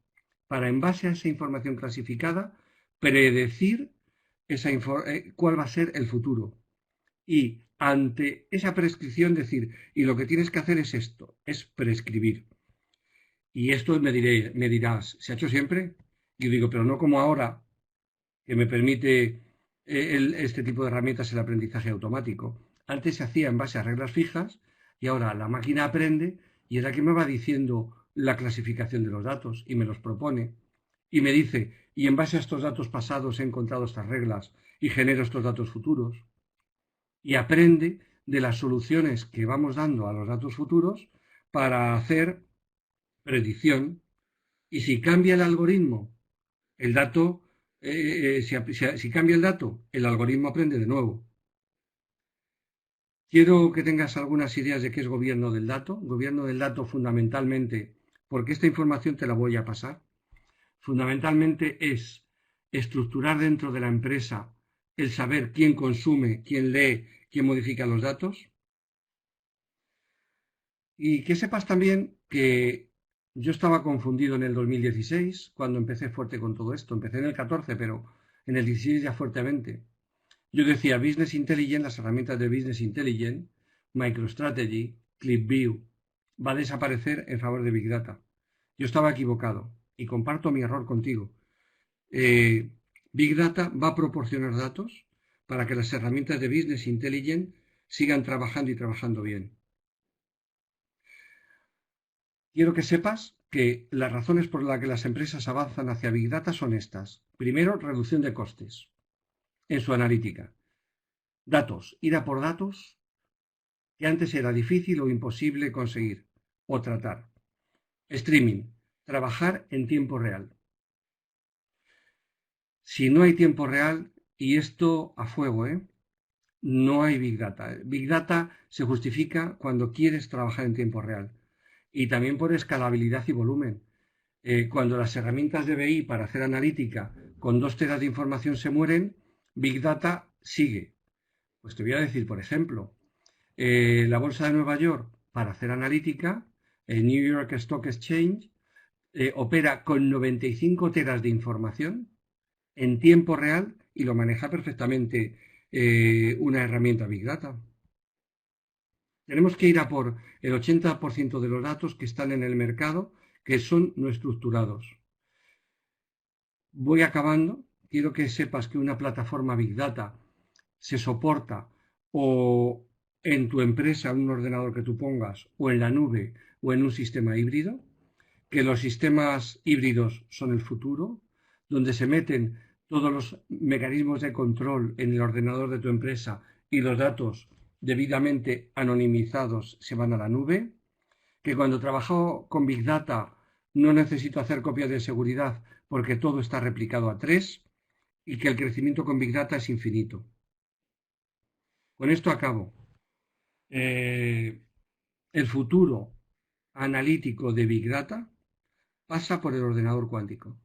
para en base a esa información clasificada predecir cuál va a ser el futuro. Y ante esa prescripción decir, y lo que tienes que hacer es esto, es prescribir. Y esto me dirás, ¿se ha hecho siempre? Y yo digo, pero no como ahora, que me permite este tipo de herramientas el aprendizaje automático. Antes se hacía en base a reglas fijas y ahora la máquina aprende y es la que me va diciendo la clasificación de los datos y me los propone. Y me dice, y en base a estos datos pasados he encontrado estas reglas y genero estos datos futuros. Y aprende de las soluciones que vamos dando a los datos futuros para hacer predicción. Y si cambia el algoritmo, el dato, si cambia el dato, el algoritmo aprende de nuevo. Quiero que tengas algunas ideas de qué es gobierno del dato. Gobierno del dato fundamentalmente, porque esta información te la voy a pasar, fundamentalmente es estructurar dentro de la empresa el saber quién consume, quién lee, quién modifica los datos. Y que sepas también que yo estaba confundido en el 2016, cuando empecé fuerte con todo esto. Empecé en el 14, pero en el 16 ya fuertemente. Yo decía Business Intelligence, las herramientas de Business Intelligence, MicroStrategy, ClipView, va a desaparecer en favor de Big Data. Yo estaba equivocado y comparto mi error contigo. Big Data va a proporcionar datos para que las herramientas de Business Intelligence sigan trabajando y trabajando bien. Quiero que sepas que las razones por las que las empresas avanzan hacia Big Data son estas. Primero, reducción de costes en su analítica. Datos, ir a por datos que antes era difícil o imposible conseguir o tratar. Streaming, trabajar en tiempo real. Si no hay tiempo real, y esto a fuego, no hay Big Data. Big Data se justifica cuando quieres trabajar en tiempo real. Y también por escalabilidad y volumen. Cuando las herramientas de BI para hacer analítica con 2 teras de información se mueren, Big Data sigue. Pues te voy a decir, por ejemplo, la Bolsa de Nueva York para hacer analítica, el New York Stock Exchange, opera con 95 teras de información en tiempo real y lo maneja perfectamente una herramienta Big Data. Tenemos que ir a por el 80% de los datos que están en el mercado, que son no estructurados. Voy acabando. Quiero que sepas que una plataforma Big Data se soporta o en tu empresa, en un ordenador que tú pongas, o en la nube, o en un sistema híbrido, que los sistemas híbridos son el futuro, donde se meten todos los mecanismos de control en el ordenador de tu empresa y los datos debidamente anonimizados se van a la nube, que cuando trabajo con Big Data no necesito hacer copias de seguridad porque todo está replicado a 3 y que el crecimiento con Big Data es infinito. Con esto acabo. El futuro analítico de Big Data pasa por el ordenador cuántico.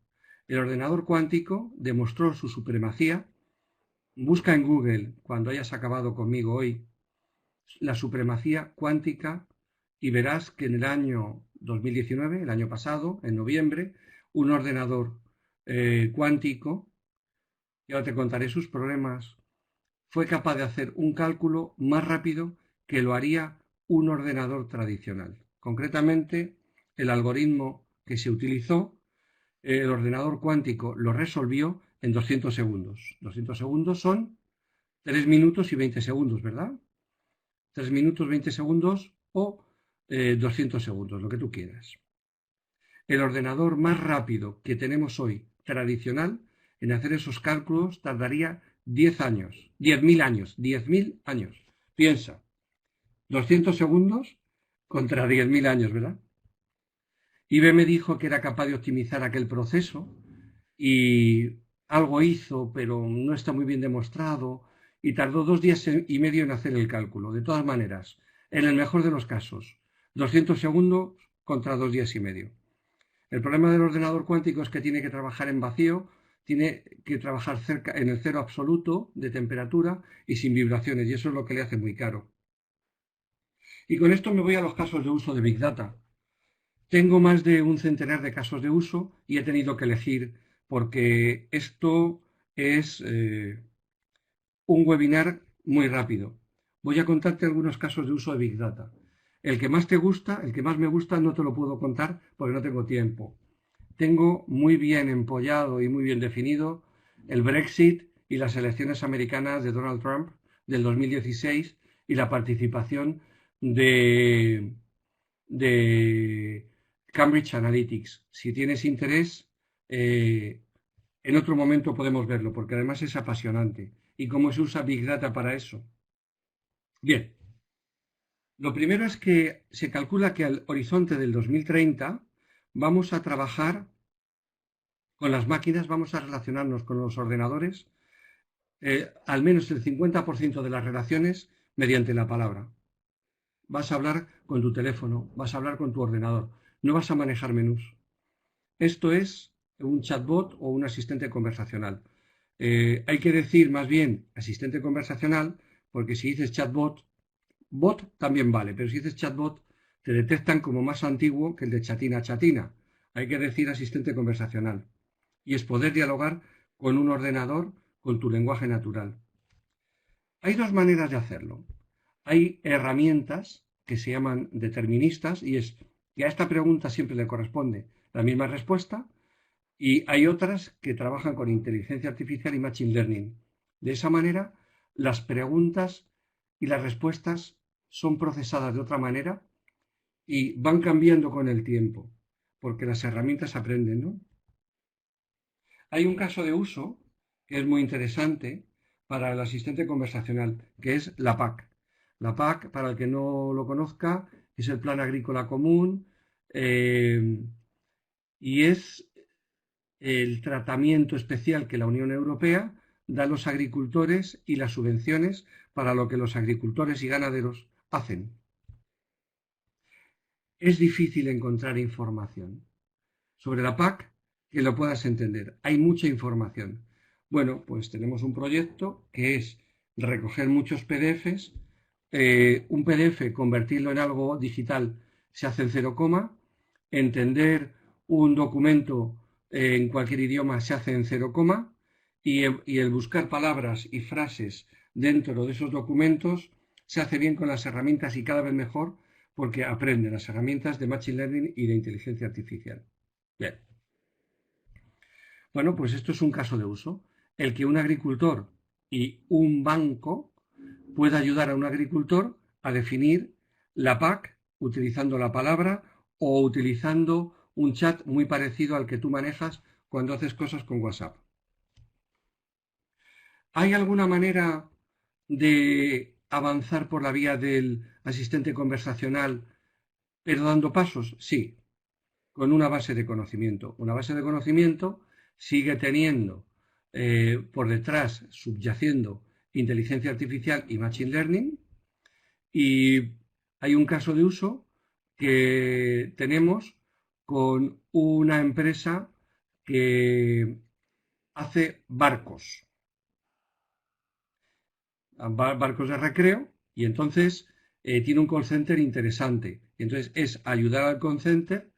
El ordenador cuántico demostró su supremacía. Busca en Google, cuando hayas acabado conmigo hoy, la supremacía cuántica y verás que en el año 2019, el año pasado, en noviembre, un ordenador cuántico, y ahora te contaré sus problemas, fue capaz de hacer un cálculo más rápido que lo haría un ordenador tradicional. Concretamente, el algoritmo que se utilizó, el ordenador cuántico lo resolvió en 200 segundos. 200 segundos son 3 minutos y 20 segundos, ¿verdad? 3 minutos 20 segundos o 200 segundos, lo que tú quieras. El ordenador más rápido que tenemos hoy, tradicional, en hacer esos cálculos tardaría 10 años, 10.000 años, 10.000 años. Piensa, 200 segundos contra 10.000 años, ¿verdad? IBM dijo que era capaz de optimizar aquel proceso y algo hizo, pero no está muy bien demostrado y tardó 2 días y medio en hacer el cálculo. De todas maneras, en el mejor de los casos, 200 segundos contra 2 días y medio. El problema del ordenador cuántico es que tiene que trabajar en vacío, tiene que trabajar cerca en el cero absoluto de temperatura y sin vibraciones, y eso es lo que le hace muy caro. Y con esto me voy a los casos de uso de Big Data. Tengo más de un centenar de casos de uso y he tenido que elegir porque esto es un webinar muy rápido. Voy a contarte algunos casos de uso de Big Data. El que más te gusta, el que más me gusta, no te lo puedo contar porque no tengo tiempo. Tengo muy bien empollado y muy bien definido el Brexit y las elecciones americanas de Donald Trump del 2016 y la participación de Cambridge Analytics. Si tienes interés, en otro momento podemos verlo, porque además es apasionante. ¿Y cómo se usa Big Data para eso? Bien, lo primero es que se calcula que al horizonte del 2030 vamos a trabajar con las máquinas, vamos a relacionarnos con los ordenadores. Al menos el 50% de las relaciones mediante la palabra. Vas a hablar con tu teléfono, vas a hablar con tu ordenador, no vas a manejar menús. Esto es un chatbot o un asistente conversacional. Hay que decir más bien asistente conversacional, porque si dices chatbot, bot también vale, pero si dices chatbot te detectan como más antiguo que el de chatina a chatina. Hay que decir asistente conversacional. Y es poder dialogar con un ordenador con tu lenguaje natural. Hay dos maneras de hacerlo. Hay herramientas que se llaman deterministas y es que a esta pregunta siempre le corresponde la misma respuesta, y hay otras que trabajan con inteligencia artificial y machine learning. De esa manera, las preguntas y las respuestas son procesadas de otra manera y van cambiando con el tiempo, porque las herramientas aprenden, ¿no? Hay un caso de uso que es muy interesante para el asistente conversacional, que es la PAC. La PAC, para el que no lo conozca, es el Plan Agrícola Común y es el tratamiento especial que la Unión Europea da a los agricultores y las subvenciones para lo que los agricultores y ganaderos hacen. Es difícil encontrar información sobre la PAC que lo puedas entender. Hay mucha información. Bueno, pues tenemos un proyecto que es recoger muchos PDFs, un PDF, convertirlo en algo digital, se hace en 0, entender un documento en cualquier idioma se hace en 0, y el buscar palabras y frases dentro de esos documentos se hace bien con las herramientas y cada vez mejor porque aprende las herramientas de Machine Learning y de inteligencia artificial. Bien. Bueno, pues esto es un caso de uso. El que un agricultor y un banco pueda ayudar a un agricultor a definir la PAC utilizando la palabra o utilizando un chat muy parecido al que tú manejas cuando haces cosas con WhatsApp. ¿Hay alguna manera de avanzar por la vía del asistente conversacional, pero dando pasos? Sí, con una base de conocimiento. Una base de conocimiento sigue teniendo por detrás, subyaciendo, inteligencia artificial y machine learning, y hay un caso de uso que tenemos con una empresa que hace barcos de recreo, y entonces tiene un call center interesante. Y entonces es ayudar al call center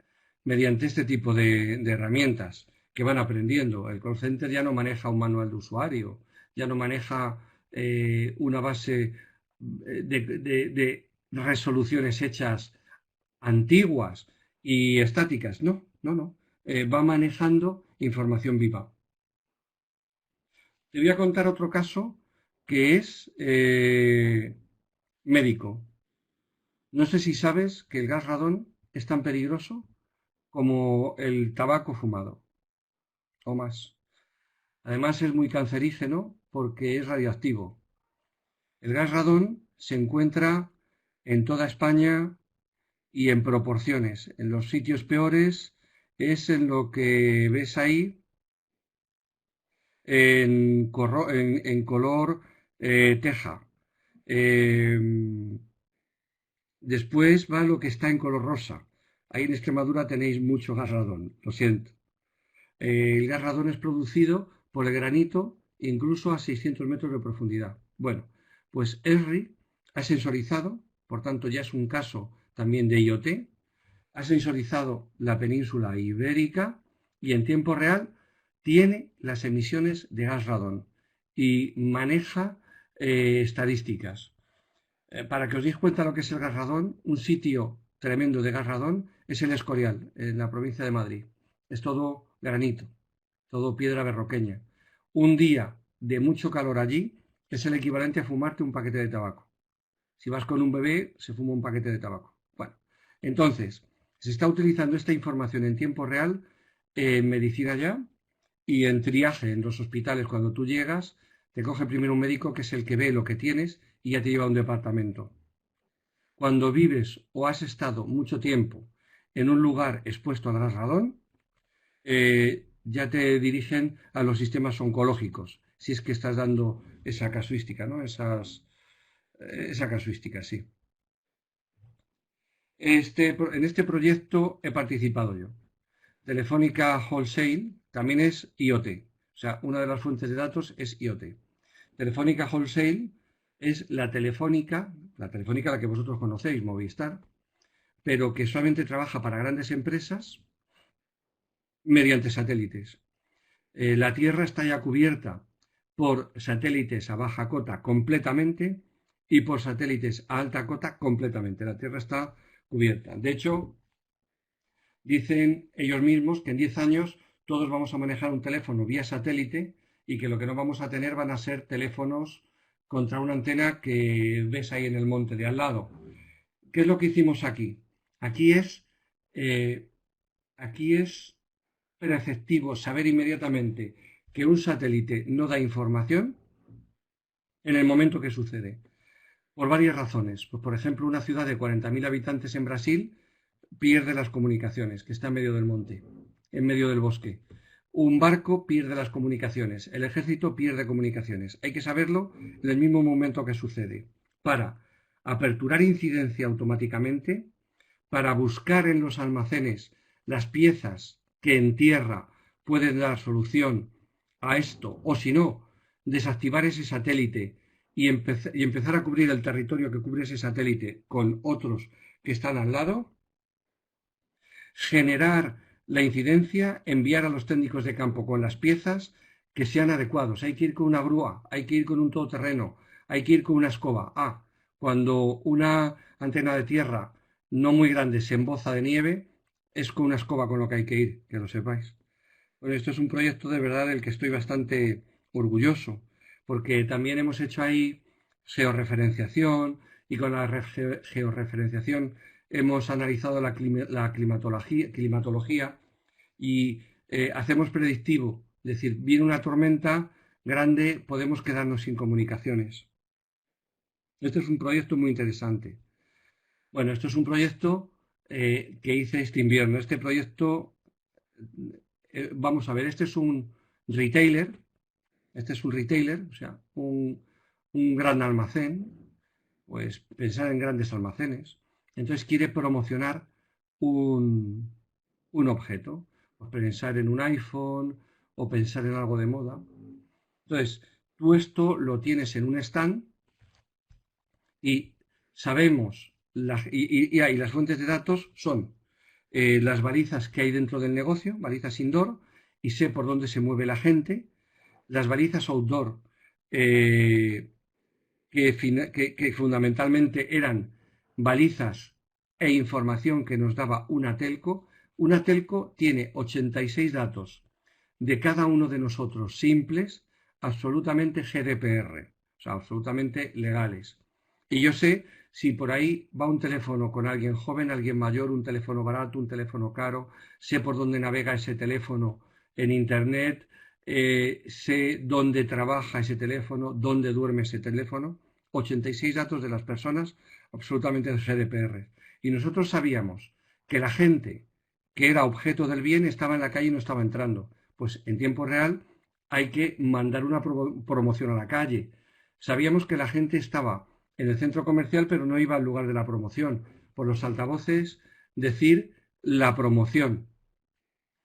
mediante este tipo de herramientas que van aprendiendo. El call center ya no maneja un manual de usuario, ya no maneja una base de resoluciones hechas antiguas y estáticas. No. Va manejando información viva. Te voy a contar otro caso que es médico. No sé si sabes que el gas radón es tan peligroso como el tabaco fumado o más. Además es muy cancerígeno porque es radioactivo. El gas radón se encuentra en toda España y en proporciones. En los sitios peores es en lo que ves ahí, en color teja. Después va lo que está en color rosa. Ahí en Extremadura tenéis mucho gas radón, lo siento. El gas radón es producido por el granito incluso a 600 metros de profundidad. Bueno, pues ESRI ha sensorizado, por tanto ya es un caso también de IoT, ha sensorizado la península ibérica y en tiempo real tiene las emisiones de gas radón y maneja estadísticas. Para que os deis cuenta lo que es el gas radón, un sitio tremendo de gas radón es el Escorial, en la provincia de Madrid. Es todo granito, todo piedra berroqueña. Un día de mucho calor allí es el equivalente a fumarte un paquete de tabaco. Si vas con un bebé, se fuma un paquete de tabaco. Bueno, entonces, se está utilizando esta información en tiempo real en medicina ya y en triaje en los hospitales. Cuando tú llegas, te coge primero un médico que es el que ve lo que tienes y ya te lleva a un departamento. Cuando vives o has estado mucho tiempo en un lugar expuesto al gas radón, ya te dirigen a los sistemas oncológicos, si es que estás dando esa casuística, ¿no? Esas esa casuística, sí. En este proyecto he participado yo. Telefónica Wholesale también es IoT. O sea, una de las fuentes de datos es IoT. Telefónica Wholesale es la telefónica a la que vosotros conocéis, Movistar, pero que solamente trabaja para grandes empresas mediante satélites. La Tierra está ya cubierta por satélites a baja cota completamente y por satélites a alta cota completamente. La Tierra está cubierta. De hecho, dicen ellos mismos que en 10 años todos vamos a manejar un teléfono vía satélite y que lo que no vamos a tener van a ser teléfonos contra una antena que ves ahí en el monte de al lado. ¿Qué es lo que hicimos aquí? Aquí es perceptivo saber inmediatamente que un satélite no da información en el momento que sucede. Por varias razones. Pues, por ejemplo, una ciudad de 40.000 habitantes en Brasil pierde las comunicaciones, que está en medio del monte, en medio del bosque. Un barco pierde las comunicaciones, el ejército pierde comunicaciones. Hay que saberlo en el mismo momento que sucede, para aperturar incidencia automáticamente, para buscar en los almacenes las piezas que en tierra pueden dar solución a esto, o si no, desactivar ese satélite y empezar a cubrir el territorio que cubre ese satélite con otros que están al lado, generar la incidencia, enviar a los técnicos de campo con las piezas que sean adecuados. Hay que ir con una grúa, hay que ir con un todoterreno, hay que ir con una escoba. Cuando una antena de tierra no muy grande se emboza de nieve, es con una escoba con lo que hay que ir, que lo sepáis. Bueno, esto es un proyecto de verdad del que estoy bastante orgulloso, porque también hemos hecho ahí georreferenciación y con la georreferenciación hemos analizado la climatología y hacemos predictivo. Es decir, viene una tormenta grande, podemos quedarnos sin comunicaciones. Este es un proyecto muy interesante. Bueno, esto es un proyecto que hice este invierno. Este proyecto, vamos a ver, este es un retailer, o sea, un gran almacén, pues pensar en grandes almacenes. Entonces quiere promocionar un objeto, pues pensar en un iPhone o pensar en algo de moda. Entonces, tú esto lo tienes en un stand y sabemos, y las fuentes de datos son las balizas que hay dentro del negocio, balizas indoor, y sé por dónde se mueve la gente, las balizas outdoor, que fundamentalmente eran balizas e información que nos daba una telco. Una telco tiene 86 datos de cada uno de nosotros, simples, absolutamente GDPR, o sea, absolutamente legales. Y yo sé si por ahí va un teléfono con alguien joven, alguien mayor, un teléfono barato, un teléfono caro, sé por dónde navega ese teléfono en Internet, sé dónde trabaja ese teléfono, dónde duerme ese teléfono. 86 datos de las personas absolutamente de GDPR. Y nosotros sabíamos que la gente que era objeto del bien estaba en la calle y no estaba entrando. Pues en tiempo real hay que mandar una promoción a la calle. Sabíamos que la gente estaba en el centro comercial pero no iba al lugar de la promoción. Por los altavoces decir la promoción.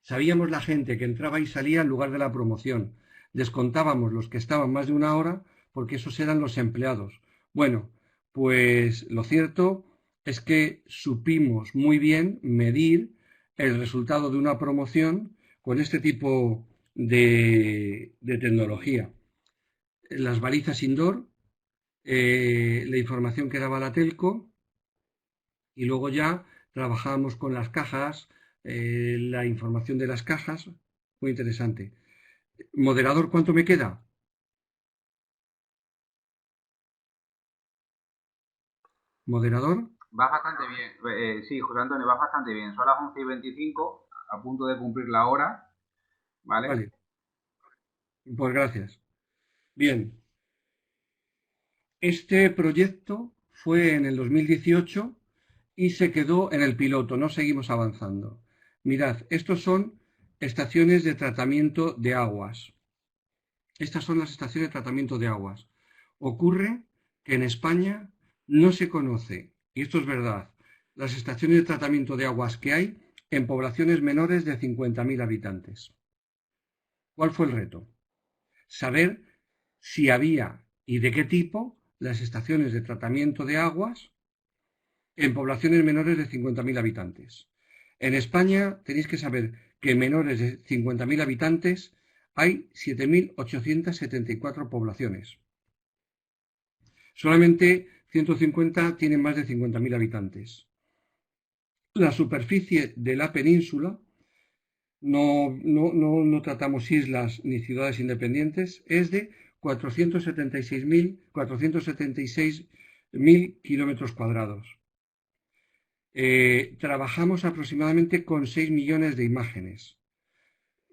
Sabíamos la gente que entraba y salía al lugar de la promoción. Descontábamos los que estaban más de una hora porque esos eran los empleados. Bueno, pues lo cierto es que supimos muy bien medir el resultado de una promoción con este tipo de tecnología. Las balizas indoor, la información que daba la telco, y luego ya trabajábamos con las cajas, la información de las cajas, muy interesante. Moderador, ¿cuánto me queda? Moderador. Vas bastante bien. Sí, José Antonio, vas bastante bien. Son las 11:25, a punto de cumplir la hora. ¿Vale? Pues gracias. Bien. Este proyecto fue en el 2018 y se quedó en el piloto, no seguimos avanzando. Mirad, estos son estaciones de tratamiento de aguas. Estas son las estaciones de tratamiento de aguas. Ocurre que en España no se conoce, y esto es verdad, las estaciones de tratamiento de aguas que hay en poblaciones menores de 50.000 habitantes. ¿Cuál fue el reto? Saber si había y de qué tipo las estaciones de tratamiento de aguas en poblaciones menores de 50.000 habitantes. En España tenéis que saber que en menores de 50.000 habitantes hay 7.874 poblaciones. Solamente 150 tienen más de 50.000 habitantes. La superficie de la península, no tratamos islas ni ciudades independientes, es de 476.000 kilómetros cuadrados. Trabajamos aproximadamente con 6 millones de imágenes.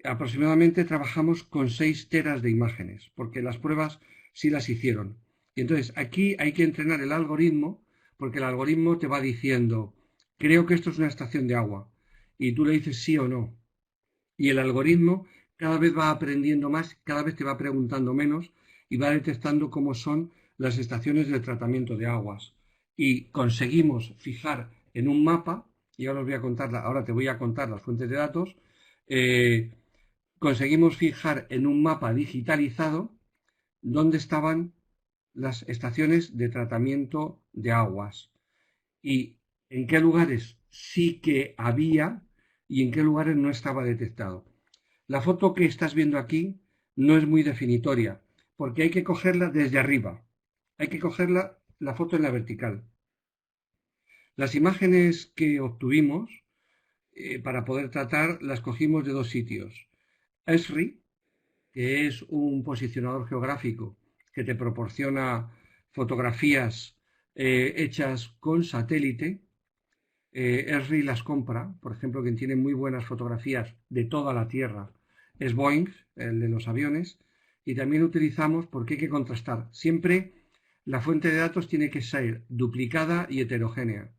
Aproximadamente trabajamos con 6 teras de imágenes, porque las pruebas sí las hicieron. Y entonces aquí hay que entrenar el algoritmo, porque el algoritmo te va diciendo, creo que esto es una estación de agua, y tú le dices sí o no. Y el algoritmo cada vez va aprendiendo más, cada vez te va preguntando menos, y va detectando cómo son las estaciones de tratamiento de aguas. Y conseguimos fijar en un mapa, y ahora te voy a contar las fuentes de datos, conseguimos fijar en un mapa digitalizado dónde estaban las estaciones de tratamiento de aguas y en qué lugares sí que había y en qué lugares no estaba detectado. La foto que estás viendo aquí no es muy definitoria porque hay que cogerla desde arriba, hay que cogerla la foto en la vertical. Las imágenes que obtuvimos para poder tratar las cogimos de 2 sitios. Esri, que es un posicionador geográfico que te proporciona fotografías hechas con satélite. Esri las compra, por ejemplo, quien tiene muy buenas fotografías de toda la Tierra es Boeing, el de los aviones, y también utilizamos porque hay que contrastar. Siempre la fuente de datos tiene que ser duplicada y heterogénea.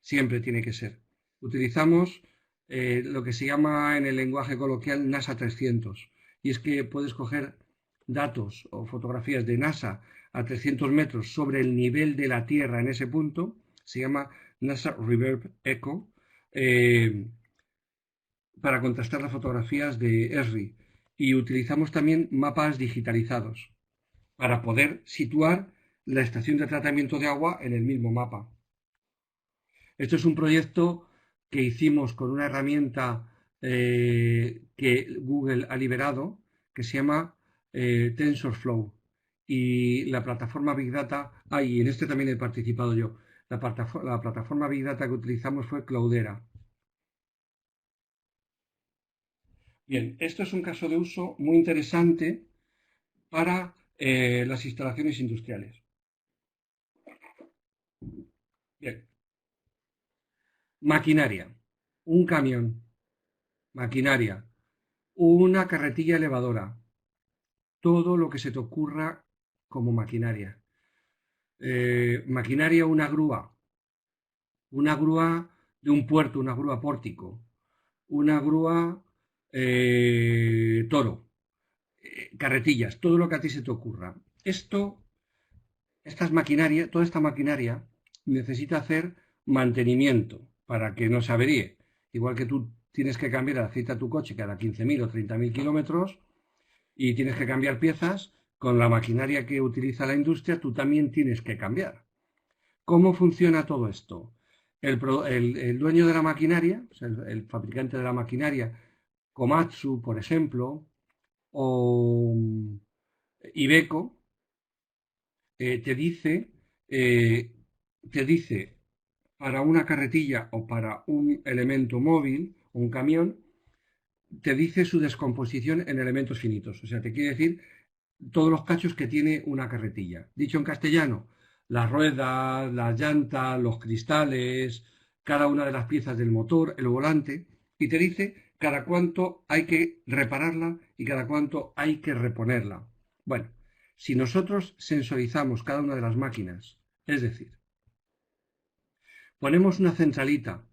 Siempre tiene que ser. Utilizamos lo que se llama en el lenguaje coloquial NASA 300. Y es que puedes coger datos o fotografías de NASA a 300 metros sobre el nivel de la Tierra en ese punto. Se llama NASA Reverb Echo. Para contrastar las fotografías de Esri. Y utilizamos también mapas digitalizados para poder situar la estación de tratamiento de agua en el mismo mapa. Esto es un proyecto que hicimos con una herramienta que Google ha liberado, que se llama TensorFlow. Y la plataforma Big Data, y en este también he participado yo, la plataforma Big Data que utilizamos fue Cloudera. Bien, esto es un caso de uso muy interesante para las instalaciones industriales. Bien. Maquinaria, un camión, maquinaria, una carretilla elevadora, todo lo que se te ocurra como maquinaria. Maquinaria, una grúa de un puerto, una grúa pórtico, una grúa toro, carretillas, todo lo que a ti se te ocurra. Toda esta maquinaria necesita hacer mantenimiento para que no se averíe. Igual que tú tienes que cambiar el aceite a tu coche cada 15.000 o 30.000 kilómetros y tienes que cambiar piezas, con la maquinaria que utiliza la industria tú también tienes que cambiar. ¿Cómo funciona todo esto? El dueño de la maquinaria, o sea, el fabricante de la maquinaria, Komatsu, por ejemplo, o Iveco, te dice para una carretilla o para un elemento móvil, un camión, te dice su descomposición en elementos finitos. O sea, te quiere decir todos los cachos que tiene una carretilla. Dicho en castellano, las ruedas, las llantas, los cristales, cada una de las piezas del motor, el volante, y te dice cada cuánto hay que repararla y cada cuánto hay que reponerla. Bueno, si nosotros sensorizamos cada una de las máquinas, es decir, ponemos una centralita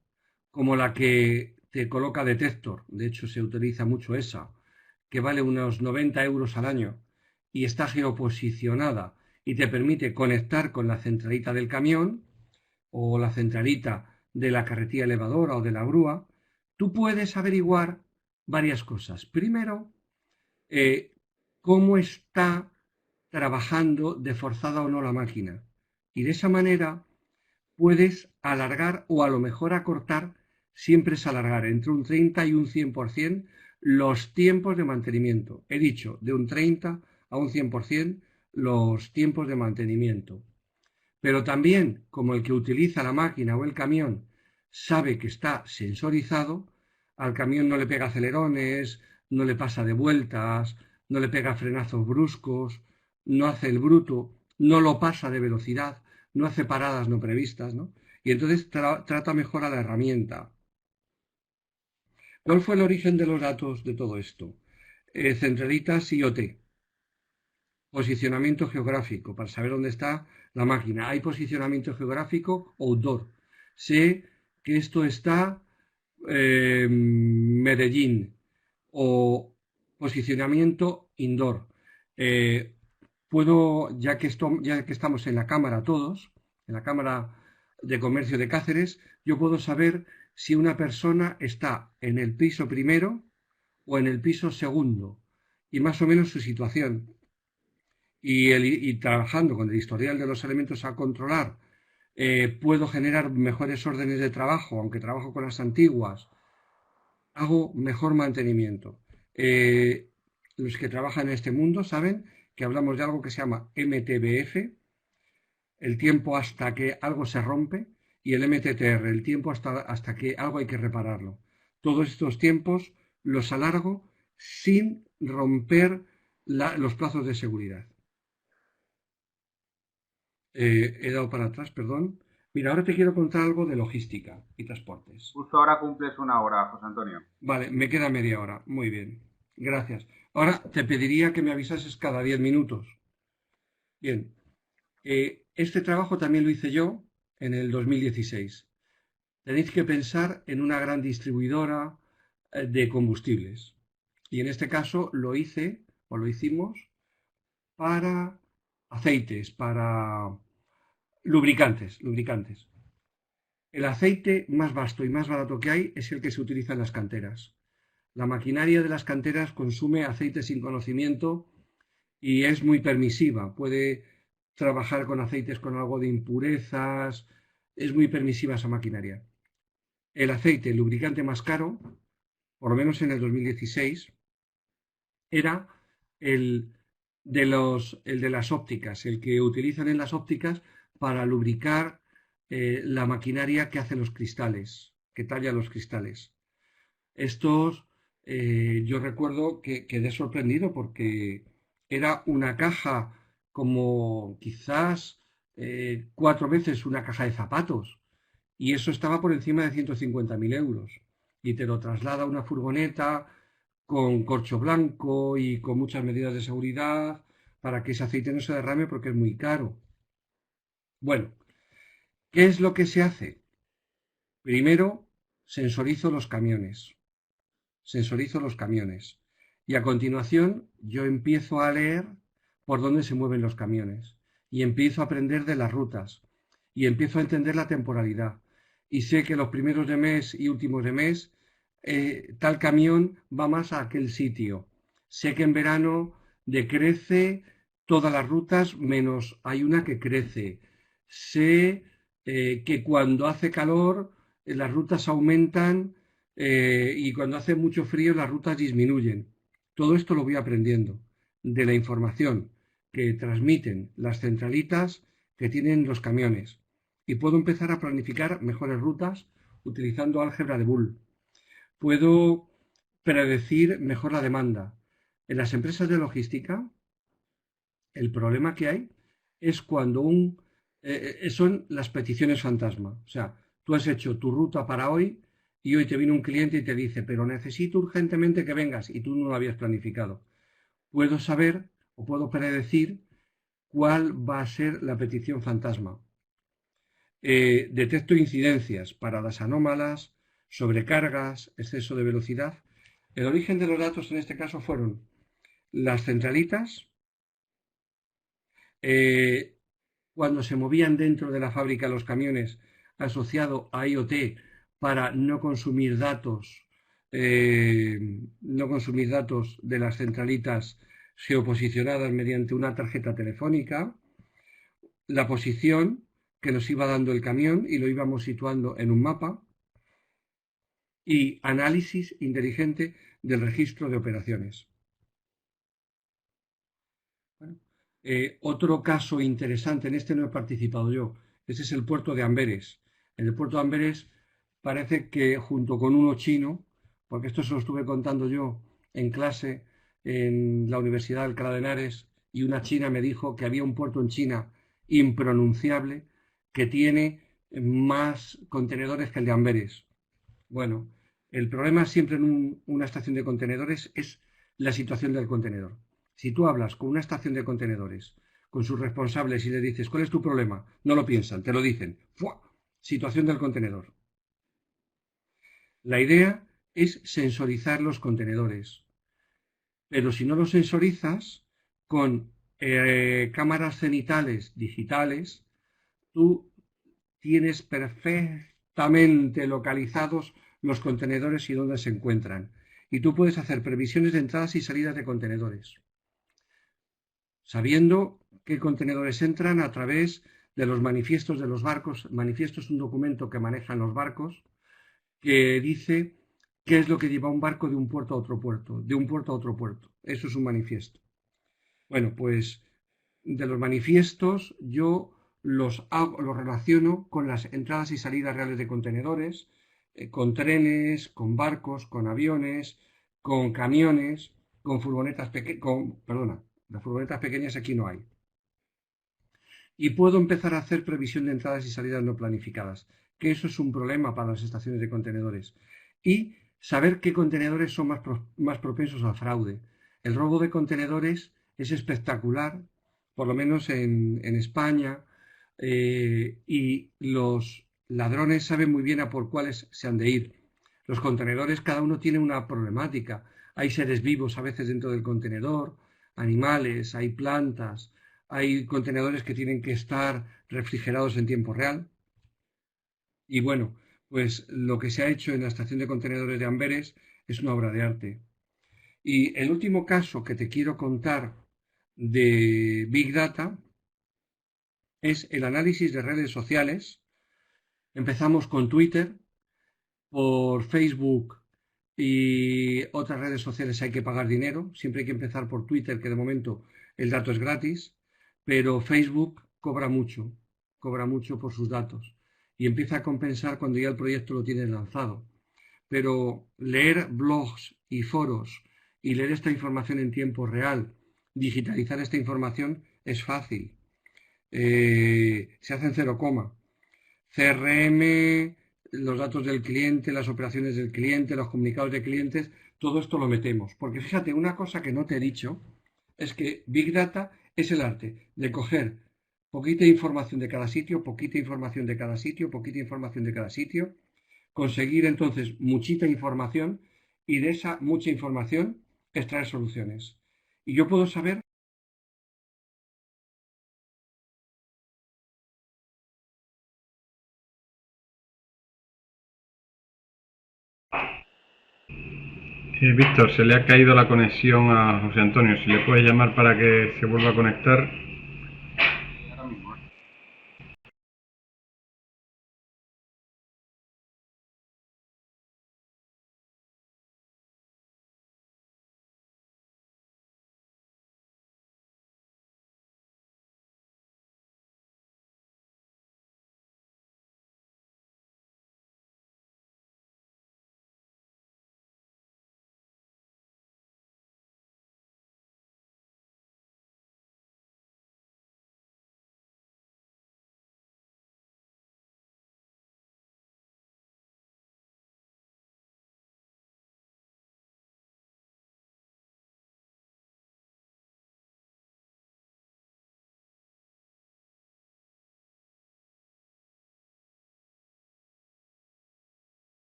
como la que te coloca Detector, de hecho se utiliza mucho esa, que vale unos 90 euros al año y está geoposicionada y te permite conectar con la centralita del camión o la centralita de la carretilla elevadora o de la grúa, tú puedes averiguar varias cosas. Primero, cómo está trabajando de forzada o no la máquina. Y de esa manera puedes alargar o a lo mejor acortar, siempre es alargar entre un 30 y un 100% los tiempos de mantenimiento. He dicho de un 30 a un 100% los tiempos de mantenimiento. Pero también, como el que utiliza la máquina o el camión sabe que está sensorizado, al camión no le pega acelerones, no le pasa de vueltas, no le pega frenazos bruscos, no hace el bruto, no lo pasa de velocidad, no hace paradas no previstas, ¿no? Y entonces trata mejor a la herramienta. ¿Cuál fue el origen de los datos de todo esto? Centralitas IoT. Posicionamiento geográfico, para saber dónde está la máquina. Hay posicionamiento geográfico outdoor. Sé que esto está Medellín, o posicionamiento indoor. Puedo, ya que estamos en la cámara todos, en la Cámara de Comercio de Cáceres, yo puedo saber si una persona está en el piso primero o en el piso segundo y más o menos su situación. Y trabajando con el historial de los elementos a controlar, puedo generar mejores órdenes de trabajo, aunque trabajo con las antiguas, hago mejor mantenimiento. Los que trabajan en este mundo saben que hablamos de algo que se llama MTBF, el tiempo hasta que algo se rompe, y el MTTR, el tiempo hasta que algo hay que repararlo. Todos estos tiempos los alargo sin romper los plazos de seguridad. He dado para atrás, perdón. Mira, ahora te quiero contar algo de logística y transportes. Justo ahora cumples 1 hora, José Antonio. Vale, me queda media hora. Muy bien. Gracias. Ahora te pediría que me avisases cada 10 minutos. Bien. Este trabajo también lo hice yo en el 2016. Tenéis que pensar en una gran distribuidora de combustibles. Y en este caso lo hicimos para aceites, para lubricantes. El aceite más vasto y más barato que hay es el que se utiliza en las canteras. La maquinaria de las canteras consume aceite sin conocimiento y es muy permisiva. Puede trabajar con aceites con algo de impurezas. Es muy permisiva esa maquinaria. El aceite, el lubricante más caro, por lo menos en el 2016, era el de las ópticas, el que utilizan en las ópticas para lubricar la maquinaria que hace los cristales, que talla los cristales. Estos, yo recuerdo que quedé sorprendido porque era una caja como quizás 4 veces una caja de zapatos, y eso estaba por encima de 150.000 euros, y te lo traslada una furgoneta con corcho blanco y con muchas medidas de seguridad para que ese aceite no se derrame porque es muy caro. Bueno, ¿qué es lo que se hace? Primero, sensorizo los camiones. Y a continuación yo empiezo a leer por dónde se mueven los camiones. Y empiezo a aprender de las rutas. Y empiezo a entender la temporalidad. Y sé que los primeros de mes y últimos de mes tal camión va más a aquel sitio. Sé que en verano decrece todas las rutas menos hay una que crece. Sé que cuando hace calor las rutas aumentan y cuando hace mucho frío las rutas disminuyen. Todo esto lo voy aprendiendo de la información que transmiten las centralitas que tienen los camiones. Y puedo empezar a planificar mejores rutas utilizando álgebra de Boole. Puedo predecir mejor la demanda. En las empresas de logística, el problema que hay es cuando son las peticiones fantasma. O sea, tú has hecho tu ruta para hoy y hoy te viene un cliente y te dice, pero necesito urgentemente que vengas, y tú no lo habías planificado. Puedo saber o puedo predecir cuál va a ser la petición fantasma. Detecto incidencias, paradas anómalas, sobrecargas, exceso de velocidad. El origen de los datos en este caso fueron las centralitas, eh, cuando se movían dentro de la fábrica los camiones, asociado a IoT para no consumir datos de las centralitas geoposicionadas mediante una tarjeta telefónica, la posición que nos iba dando el camión y lo íbamos situando en un mapa, y análisis inteligente del registro de operaciones. Bueno, otro caso interesante, en este no he participado yo, ese es el puerto de Amberes. En el puerto de Amberes parece que junto con uno chino, porque esto se lo estuve contando yo en clase en la Universidad de Alcalá de Henares, y una china me dijo que había un puerto en China impronunciable que tiene más contenedores que el de Amberes. Bueno, el problema siempre en una estación de contenedores es la situación del contenedor. Si tú hablas con una estación de contenedores, con sus responsables y le dices, ¿cuál es tu problema? No lo piensan, te lo dicen. ¡Fua! Situación del contenedor. La idea es sensorizar los contenedores. Pero si no los sensorizas, con cámaras cenitales digitales, tú tienes perfectamente localizados los contenedores y dónde se encuentran. Y tú puedes hacer previsiones de entradas y salidas de contenedores, sabiendo qué contenedores entran a través de los manifiestos de los barcos. Manifiesto es un documento que manejan los barcos que dice qué es lo que lleva un barco de un puerto a otro puerto, de un puerto a otro puerto. Eso es un manifiesto. Bueno, pues de los manifiestos yo los relaciono con las entradas y salidas reales de contenedores, con trenes, con barcos, con aviones, con camiones, con furgonetas pequeñas, perdona, las furgonetas pequeñas aquí no hay. Y puedo empezar a hacer previsión de entradas y salidas no planificadas, que eso es un problema para las estaciones de contenedores. Y saber qué contenedores son más propensos al fraude. El robo de contenedores es espectacular, por lo menos en España, y los ladrones saben muy bien a por cuáles se han de ir. Los contenedores, cada uno tiene una problemática. Hay seres vivos a veces dentro del contenedor, animales, hay plantas, hay contenedores que tienen que estar refrigerados en tiempo real. Y bueno, pues lo que se ha hecho en la estación de contenedores de Amberes es una obra de arte. Y el último caso que te quiero contar de Big Data es el análisis de redes sociales. Empezamos con Twitter, por Facebook y otras redes sociales hay que pagar dinero. Siempre hay que empezar por Twitter, que de momento el dato es gratis, pero Facebook cobra mucho por sus datos y empieza a compensar cuando ya el proyecto lo tienes lanzado. Pero leer blogs y foros y leer esta información en tiempo real, digitalizar esta información es fácil. Se hace en cero coma. CRM, los datos del cliente, las operaciones del cliente, los comunicados de clientes, todo esto lo metemos. Porque fíjate, una cosa que no te he dicho es que Big Data es el arte de coger poquita información de cada sitio, poquita información de cada sitio, poquita información de cada sitio, conseguir entonces muchita información y de esa mucha información extraer soluciones. Y yo puedo saber. Víctor, se le ha caído la conexión a José Antonio. Si le puedes llamar para que se vuelva a conectar.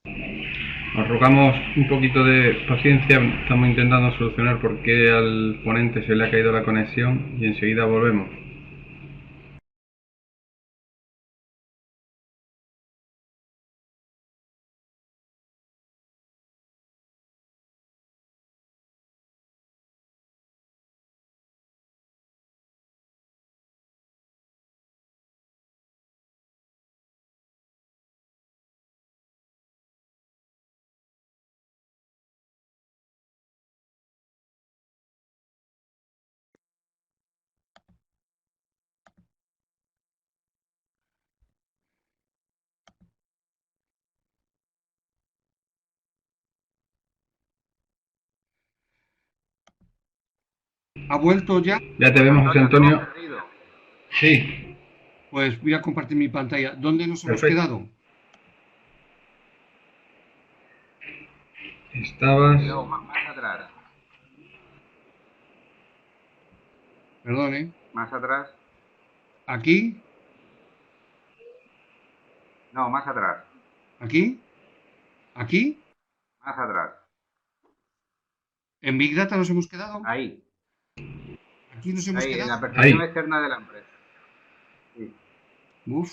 Os rogamos un poquito de paciencia, estamos intentando solucionar por qué al ponente se le ha caído la conexión y enseguida volvemos. ¿Ha vuelto ya? Ya te vemos, José Antonio, ¿te hemos Antonio. perdido? Sí, Pues voy a compartir mi pantalla. ¿Dónde nos hemos perfecto. quedado? Estabas... No, más atrás. Perdone. Más atrás. ¿Aquí? No, más atrás. ¿Aquí? ¿Aquí? Más atrás. ¿En Big Data nos hemos quedado? Ahí. ¿Aquí nos hemos Ahí, en la quedado? percepción Ahí. externa de la empresa. Sí. Uf.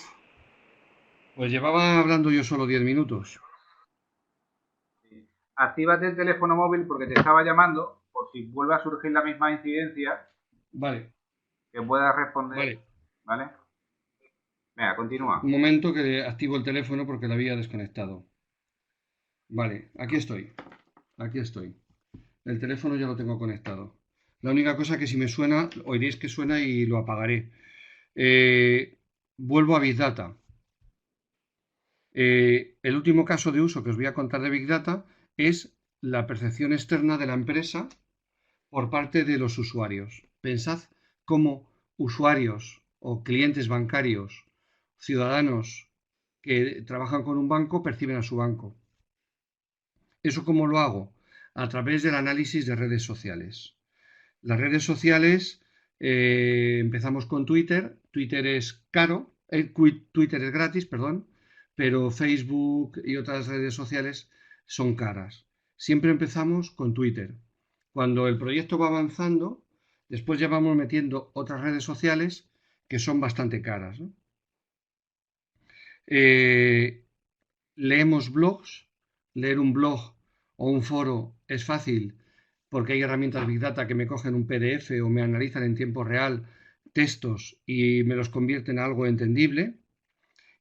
Pues llevaba hablando yo solo 10 minutos. Sí. Actívate el teléfono móvil porque te estaba llamando por si vuelve a surgir la misma incidencia Vale, que puedas responder. vale. ¿Vale? Venga, continúa. Un momento que activo el teléfono porque lo había desconectado. Vale, aquí estoy. Aquí estoy. El teléfono ya lo tengo conectado. La única cosa que si me suena, oiréis que suena y lo apagaré. Vuelvo a Big Data. El último caso de uso que os voy a contar de Big Data es la percepción externa de la empresa por parte de los usuarios. Pensad cómo usuarios o clientes bancarios, ciudadanos que trabajan con un banco, perciben a su banco. ¿Eso cómo lo hago? A través del análisis de redes sociales. Las redes sociales, empezamos con Twitter. Twitter es caro, Twitter es gratis, perdón, pero Facebook y otras redes sociales son caras. Siempre empezamos con Twitter. Cuando el proyecto va avanzando, después ya vamos metiendo otras redes sociales que son bastante caras, ¿no? Leemos blogs. Leer un blog o un foro es fácil porque hay herramientas Big Data que me cogen un PDF o me analizan en tiempo real textos y me los convierten en algo entendible.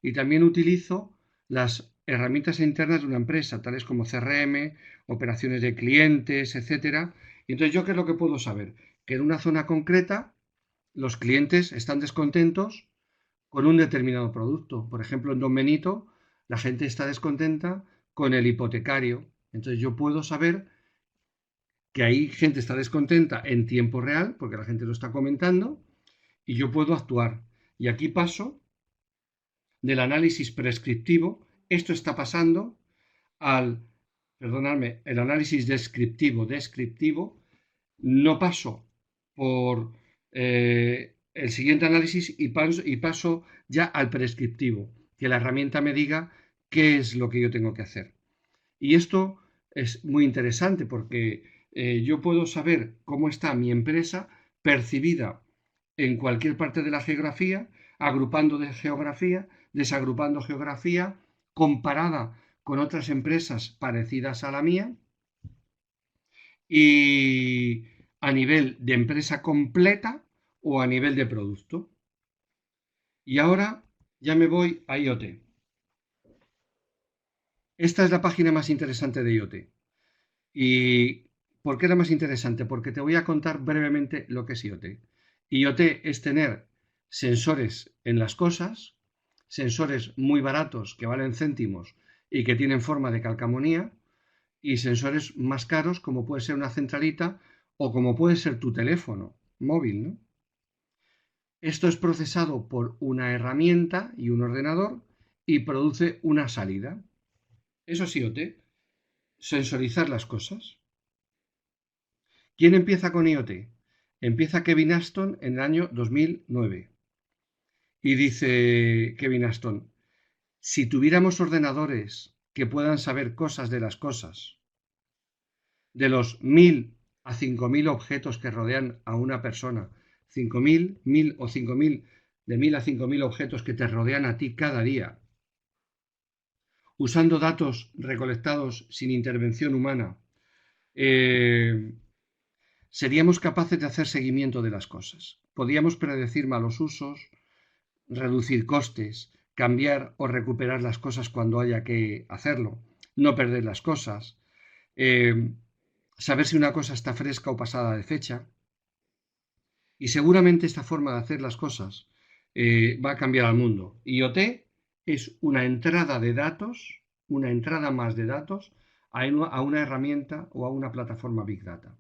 Y también utilizo las herramientas internas de una empresa, tales como CRM, operaciones de clientes, etcétera. Y entonces, ¿yo qué es lo que puedo saber? Que en una zona concreta los clientes están descontentos con un determinado producto. Por ejemplo, en Don Benito, la gente está descontenta con el hipotecario. Entonces, yo puedo saber que ahí gente está descontenta en tiempo real, porque la gente lo está comentando, y yo puedo actuar. Y aquí paso del análisis prescriptivo, esto está pasando al, perdonadme, el análisis descriptivo, no paso por el siguiente análisis y paso ya al prescriptivo, que la herramienta me diga qué es lo que yo tengo que hacer. Y esto es muy interesante porque yo puedo saber cómo está mi empresa percibida en cualquier parte de la geografía, agrupando de geografía, desagrupando geografía, comparada con otras empresas parecidas a la mía y a nivel de empresa completa o a nivel de producto. Y ahora ya me voy a IoT. Esta es la página más interesante de IoT. ¿Y por qué era más interesante? Porque te voy a contar brevemente lo que es IoT. IoT es tener sensores en las cosas, sensores muy baratos que valen céntimos y que tienen forma de calcamonía, y sensores más caros como puede ser una centralita o como puede ser tu teléfono móvil, ¿no? Esto es procesado por una herramienta y un ordenador y produce una salida. Eso es IoT, sensorizar las cosas. ¿Quién empieza con IoT? Empieza Kevin Ashton en el año 2009. Y dice Kevin Ashton, si tuviéramos ordenadores que puedan saber cosas de las cosas. De los 1000 a 5000 objetos que rodean a una persona, 5000, 1000 o 5000, de 1000 a 5000 objetos que te rodean a ti cada día, usando datos recolectados sin intervención humana, seríamos capaces de hacer seguimiento de las cosas. Podríamos predecir malos usos, reducir costes, cambiar o recuperar las cosas cuando haya que hacerlo, no perder las cosas, saber si una cosa está fresca o pasada de fecha. Y seguramente esta forma de hacer las cosas va a cambiar al mundo. IoT es una entrada de datos, una entrada más de datos a una herramienta o a una plataforma Big Data.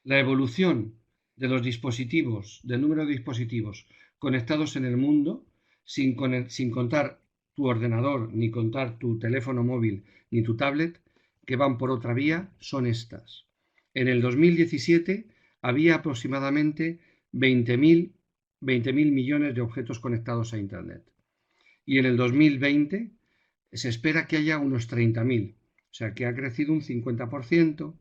La evolución de los dispositivos, del número de dispositivos conectados en el mundo, sin contar tu ordenador, ni contar tu teléfono móvil, ni tu tablet, que van por otra vía, son estas. En el 2017 había aproximadamente 20.000 millones de objetos conectados a Internet. Y en el 2020 se espera que haya unos 30.000. O sea, que ha crecido un 50%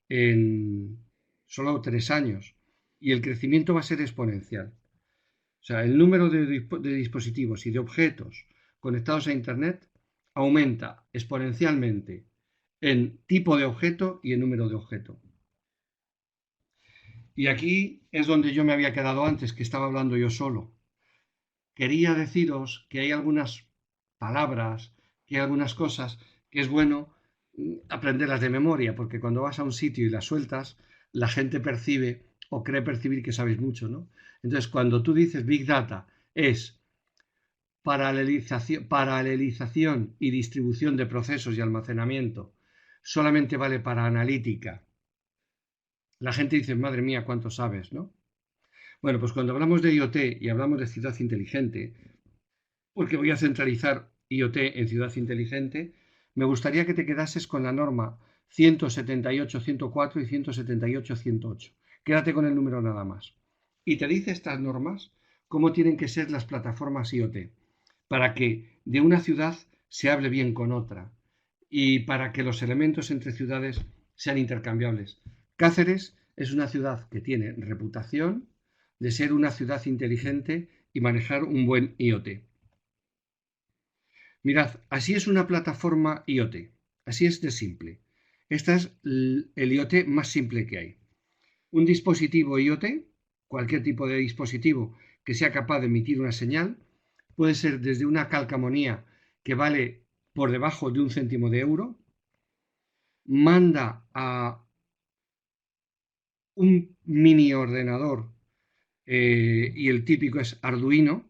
en solo 3 años. Y el crecimiento va a ser exponencial. O sea, el número de dispositivos y de objetos conectados a Internet aumenta exponencialmente en tipo de objeto y en número de objeto. Y aquí es donde yo me había quedado antes, que estaba hablando yo solo. Quería deciros que hay algunas palabras, que hay algunas cosas que es bueno aprenderlas de memoria, porque cuando vas a un sitio y las sueltas, la gente percibe o cree percibir que sabes mucho, ¿no? Entonces, cuando tú dices Big Data es paralelización y distribución de procesos y almacenamiento, solamente vale para analítica. La gente dice, madre mía, cuánto sabes, ¿no? Bueno, pues cuando hablamos de IoT y hablamos de ciudad inteligente, porque voy a centralizar IoT en ciudad inteligente, me gustaría que te quedases con la norma 178.104 y 178.108. Quédate con el número nada más. Y te dice estas normas cómo tienen que ser las plataformas IoT, para que de una ciudad se hable bien con otra y para que los elementos entre ciudades sean intercambiables. Cáceres es una ciudad que tiene reputación de ser una ciudad inteligente y manejar un buen IoT. Mirad, así es una plataforma IoT, así es de simple. Esta es el IoT más simple que hay. Un dispositivo IoT, cualquier tipo de dispositivo que sea capaz de emitir una señal, puede ser desde una calcamonía que vale por debajo de 1 céntimo de euro, manda a un mini ordenador y el típico es Arduino,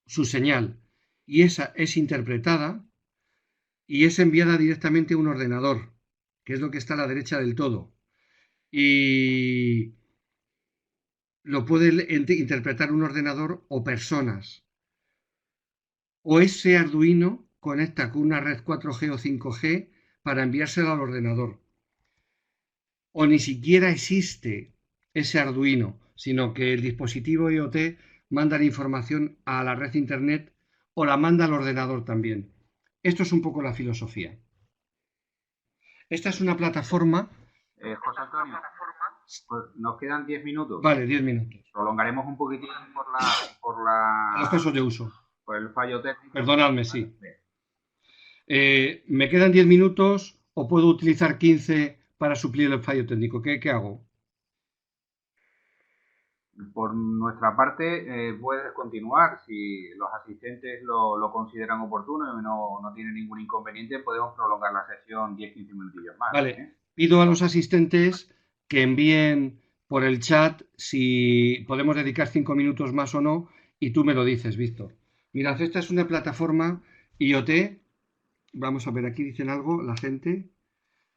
su señal, y esa es interpretada y es enviada directamente a un ordenador, que es lo que está a la derecha del todo, y lo puede interpretar un ordenador o personas. O ese Arduino conecta con una red 4G o 5G para enviárselo al ordenador. O ni siquiera existe ese Arduino, sino que el dispositivo IoT manda la información a la red Internet o la manda al ordenador también. Esto es un poco la filosofía. Esta es una plataforma... José Antonio, pues nos quedan 10 minutos. Vale, 10 minutos. Prolongaremos un poquitín por los casos de uso. Por el fallo técnico. Perdonadme, sí. Me quedan 10 minutos o puedo utilizar 15 para suplir el fallo técnico. ¿Qué hago? Por nuestra parte, puedes continuar. Si los asistentes lo consideran oportuno y no tienen ningún inconveniente, podemos prolongar la sesión 10-15 minutillos más. Vale. Pido a los asistentes que envíen por el chat si podemos dedicar 5 minutos más o no y tú me lo dices, Víctor. Mirad, esta es una plataforma IoT. Vamos a ver, aquí dicen algo la gente.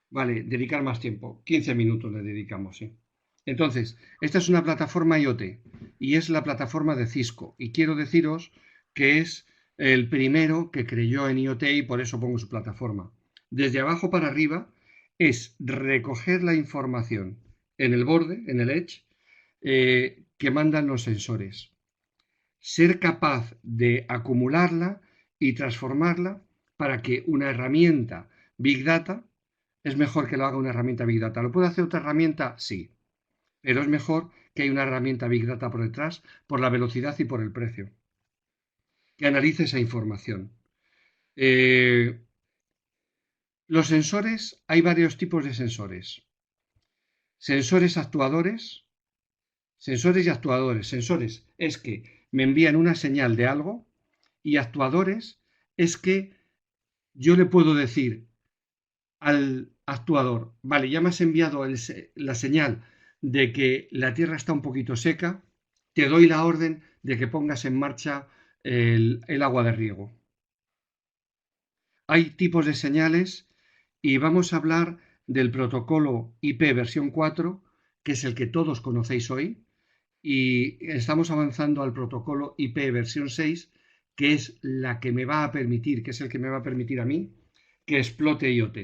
Vale, dedicar más tiempo. 15 minutos le dedicamos, sí. Entonces, esta es una plataforma IoT y es la plataforma de Cisco. Y quiero deciros que es el primero que creyó en IoT y por eso pongo su plataforma. Desde abajo para arriba es recoger la información en el borde, en el edge, que mandan los sensores. Ser capaz de acumularla y transformarla para que una herramienta Big Data es mejor que lo haga una herramienta Big Data. ¿Lo puede hacer otra herramienta? Sí, pero es mejor que haya una herramienta Big Data por detrás por la velocidad y por el precio, que analice esa información. Los sensores, hay varios tipos de sensores. Sensores actuadores, sensores y actuadores. Sensores es que me envían una señal de algo y actuadores es que yo le puedo decir al actuador, vale, ya me has enviado la señal de que la tierra está un poquito seca, te doy la orden de que pongas en marcha el agua de riego. Hay tipos de señales y vamos a hablar del protocolo IP versión 4, que es el que todos conocéis hoy, y estamos avanzando al protocolo IP versión 6, que es la que me va a permitir, que es el que me va a permitir a mí que explote IoT.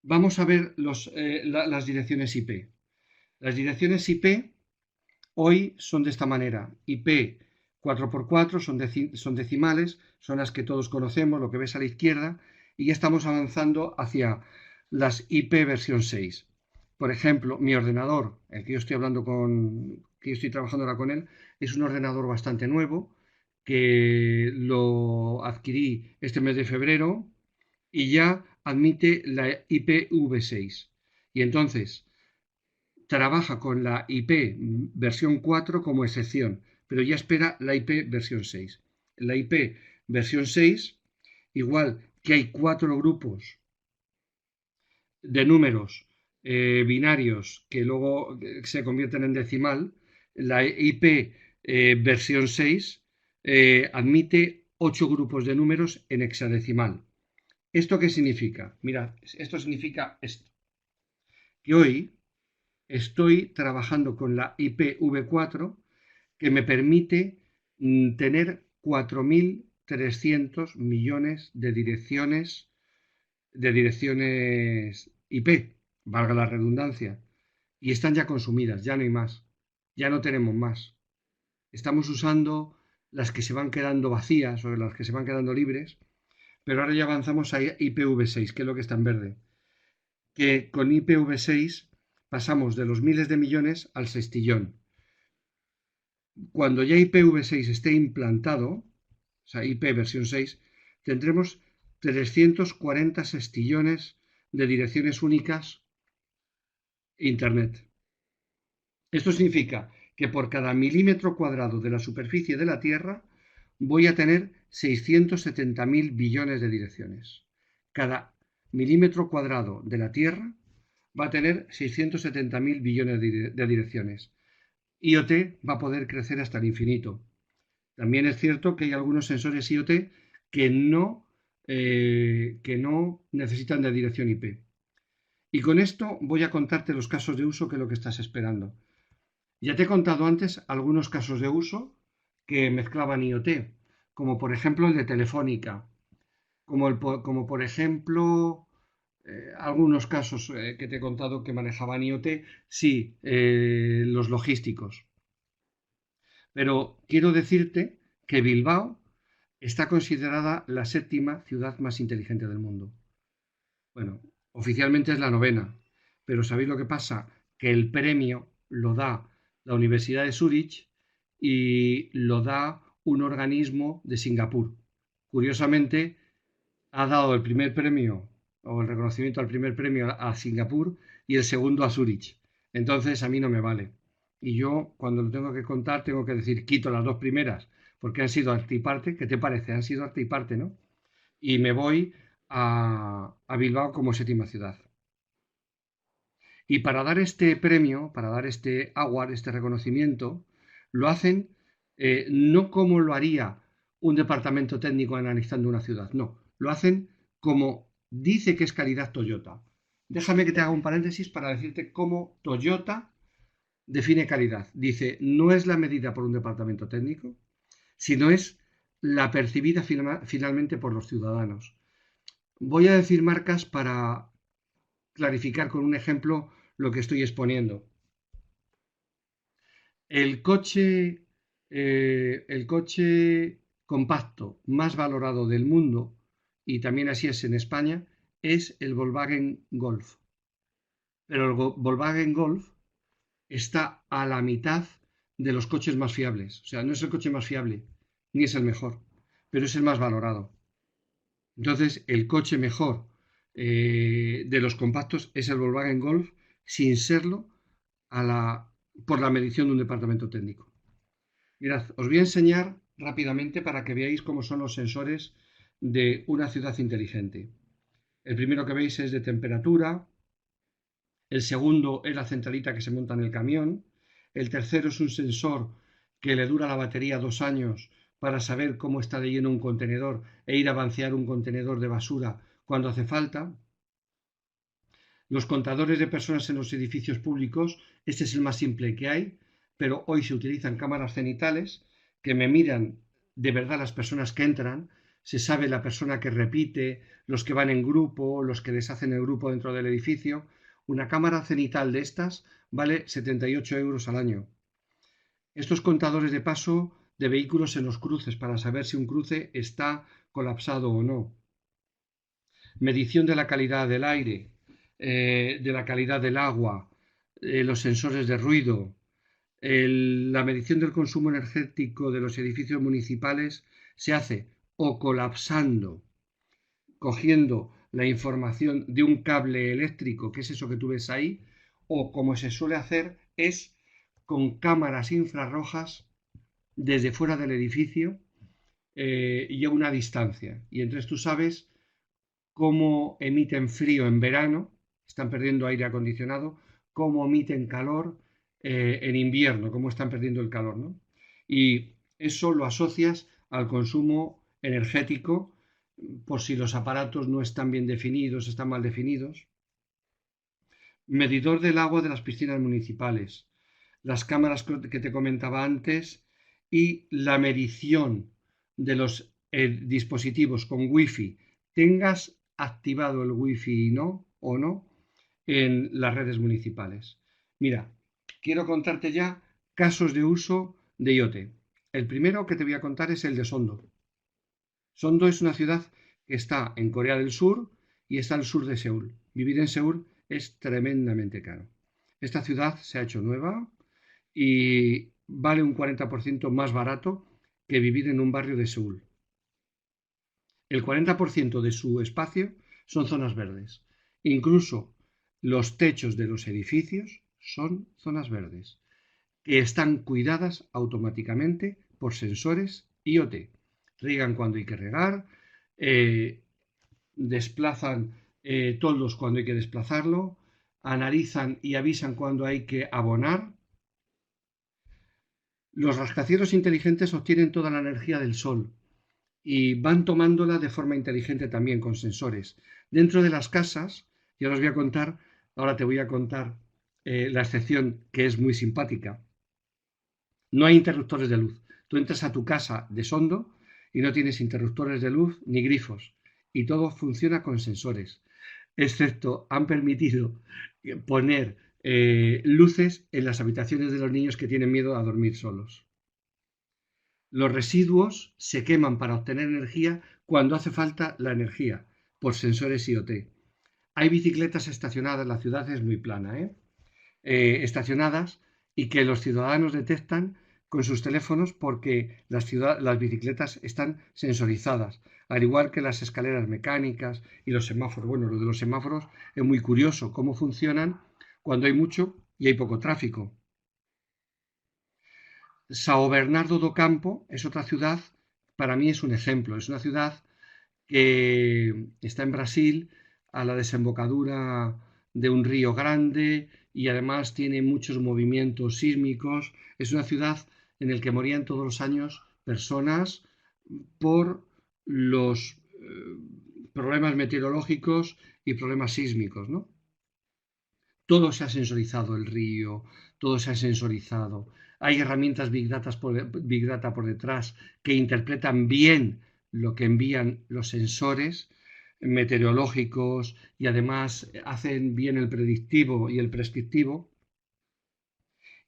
Vamos a ver las direcciones IP. Las direcciones IP hoy son de esta manera. IP 4x4 son decimales, son las que todos conocemos, lo que ves a la izquierda, y ya estamos avanzando hacia las IP versión 6. Por ejemplo, mi ordenador, el que yo estoy que yo estoy trabajando ahora con él, es un ordenador bastante nuevo, que lo adquirí este mes de febrero y ya admite la IPv6. Y entonces trabaja con la IP versión 4 como excepción, pero ya espera la IP versión 6. La IP versión 6, igual que hay 4 grupos de números binarios que luego se convierten en decimal, la IP versión 6 admite 8 grupos de números en hexadecimal. ¿Esto qué significa? Mirad, esto significa esto, que hoy estoy trabajando con la IPv4 que me permite tener 4.300 millones de direcciones IP, valga la redundancia, y están ya consumidas, ya no hay más, ya no tenemos más. Estamos usando las que se van quedando vacías o las que se van quedando libres, pero ahora ya avanzamos a IPv6, que es lo que está en verde, que con IPv6 pasamos de los miles de millones al sextillón. Cuando ya IPv6 esté implantado, o sea, IP versión 6, tendremos 340 sextillones de direcciones únicas Internet. Esto significa que por cada milímetro cuadrado de la superficie de la Tierra voy a tener 670.000 billones de direcciones. Cada milímetro cuadrado de la Tierra va a tener 670.000 billones de direcciones. IoT va a poder crecer hasta el infinito. También es cierto que hay algunos sensores IoT que no necesitan de dirección IP. Y con esto voy a contarte los casos de uso que es lo que estás esperando. Ya te he contado antes algunos casos de uso que mezclaban IoT, como por ejemplo el de Telefónica, como por ejemplo algunos casos que te he contado que manejaban IoT, sí, los logísticos. Pero quiero decirte que Bilbao está considerada la 7ª ciudad más inteligente del mundo. Bueno, oficialmente es la 9ª, pero ¿sabéis lo que pasa? Que el premio lo da la Universidad de Zúrich y lo da un organismo de Singapur. Curiosamente, ha dado el primer premio o el reconocimiento al primer premio a Singapur y el segundo a Zúrich. Entonces a mí no me vale. Y yo cuando lo tengo que contar tengo que decir quito las 2 primeras porque han sido arte y parte. ¿Qué te parece? Han sido arte y parte, ¿no? Y me voy a Bilbao como 7ª ciudad. Y para dar este premio, para dar este award, este reconocimiento, lo hacen no como lo haría un departamento técnico analizando una ciudad, no, lo hacen como dice que es calidad Toyota. Déjame que te haga un paréntesis para decirte cómo Toyota define calidad. Dice, no es la medida por un departamento técnico, sino es la percibida finalmente por los ciudadanos. Voy a decir marcas para clarificar con un ejemplo lo que estoy exponiendo. El coche el coche compacto más valorado del mundo, y también así es en España, es el Volkswagen Golf. Pero el Volkswagen Golf está a la mitad de los coches más fiables. O sea, no es el coche más fiable, ni es el mejor, pero es el más valorado. Entonces, el coche mejor de los compactos es el Volkswagen Golf, sin serlo por la medición de un departamento técnico. Mirad, os voy a enseñar rápidamente para que veáis cómo son los sensores de una ciudad inteligente. El primero que veis es de temperatura, el segundo es la centralita que se monta en el camión, el tercero es un sensor que le dura la batería 2 años para saber cómo está de lleno un contenedor e ir a vaciar un contenedor de basura cuando hace falta. Los contadores de personas en los edificios públicos, este es el más simple que hay, pero hoy se utilizan cámaras cenitales que me miran de verdad las personas que entran, se sabe la persona que repite, los que van en grupo, los que deshacen el grupo dentro del edificio. Una cámara cenital de estas vale 78 euros al año. Estos contadores de paso de vehículos en los cruces para saber si un cruce está colapsado o no. Medición de la calidad del aire, de la calidad del agua, los sensores de ruido, la medición del consumo energético de los edificios municipales se hace o colapsando, cogiendo la información de un cable eléctrico, que es eso que tú ves ahí, o como se suele hacer es con cámaras infrarrojas desde fuera del edificio y a una distancia. Y entonces tú sabes cómo emiten frío en verano, están perdiendo aire acondicionado, cómo emiten calor en invierno, cómo están perdiendo el calor, ¿no? Y eso lo asocias al consumo energético, por si los aparatos no están bien definidos, están mal definidos. Medidor del agua de las piscinas municipales, las cámaras que te comentaba antes y la medición de los dispositivos con wifi, tengas activado el wifi o no en las redes municipales. Mira, quiero contarte ya casos de uso de IoT. El primero que te voy a contar es el de Sondo. Sondo es una ciudad que está en Corea del Sur y está al sur de Seúl. Vivir en Seúl es tremendamente caro. Esta ciudad se ha hecho nueva y vale un 40% más barato que vivir en un barrio de Seúl. El 40% de su espacio son zonas verdes. Incluso los techos de los edificios son zonas verdes, que están cuidadas automáticamente por sensores IoT. Riegan cuando hay que regar, desplazan toldos cuando hay que desplazarlo, analizan y avisan cuando hay que abonar. Los rascacielos inteligentes obtienen toda la energía del sol y van tomándola de forma inteligente también con sensores. Dentro de las casas, ya os voy a contar, ahora te voy a contar la excepción que es muy simpática. No hay interruptores de luz. Tú entras a tu casa de Sondo y no tienes interruptores de luz ni grifos y todo funciona con sensores, excepto han permitido poner luces en las habitaciones de los niños que tienen miedo a dormir solos. Los residuos se queman para obtener energía cuando hace falta la energía por sensores IoT. Hay bicicletas estacionadas, la ciudad es muy plana, estacionadas y que los ciudadanos detectan con sus teléfonos porque las bicicletas están sensorizadas, al igual que las escaleras mecánicas y los semáforos. Bueno, lo de los semáforos es muy curioso, cómo funcionan cuando hay mucho y hay poco tráfico. São Bernardo do Campo es otra ciudad, para mí es un ejemplo, es una ciudad que está en Brasil, a la desembocadura de un río grande y además tiene muchos movimientos sísmicos. Es una ciudad en la que morían todos los años personas por los problemas meteorológicos y problemas sísmicos, ¿no? Todo se ha sensorizado, el río, todo se ha sensorizado. Hay herramientas Big Data por detrás que interpretan bien lo que envían los sensores meteorológicos y además hacen bien el predictivo y el prescriptivo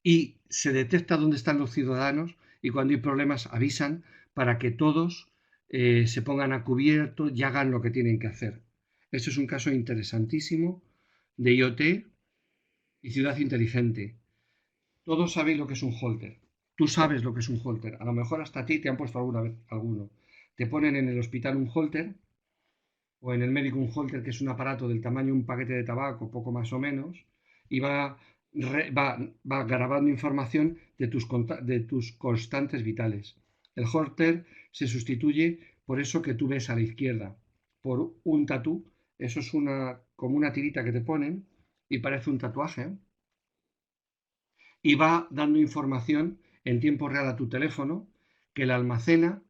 y se detecta dónde están los ciudadanos y cuando hay problemas avisan para que todos se pongan a cubierto y hagan lo que tienen que hacer. Este es un caso interesantísimo de IoT y ciudad inteligente. Todos sabéis lo que es un holter. Tú sabes lo que es un holter. A lo mejor hasta a ti te han puesto alguna vez alguno. Te ponen en el hospital un holter o en el médico un holter, que es un aparato del tamaño de un paquete de tabaco, poco más o menos, y va grabando información de tus constantes vitales. El holter se sustituye por eso que tú ves a la izquierda, por un tatú. Eso es como una tirita que te ponen y parece un tatuaje, y va dando información en tiempo real a tu teléfono, que la almacena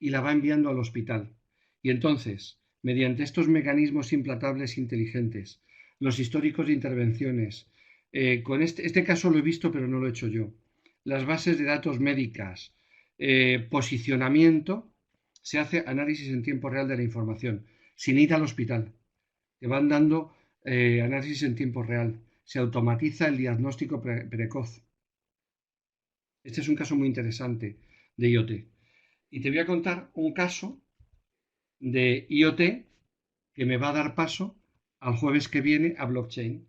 y la va enviando al hospital. Y entonces, mediante estos mecanismos implantables inteligentes, los históricos de intervenciones, con este caso lo he visto pero no lo he hecho yo, las bases de datos médicas, posicionamiento, se hace análisis en tiempo real de la información, sin ir al hospital. Te van dando análisis en tiempo real. Se automatiza el diagnóstico precoz. Este es un caso muy interesante de IoT. Y te voy a contar un caso de IoT que me va a dar paso al jueves que viene a blockchain.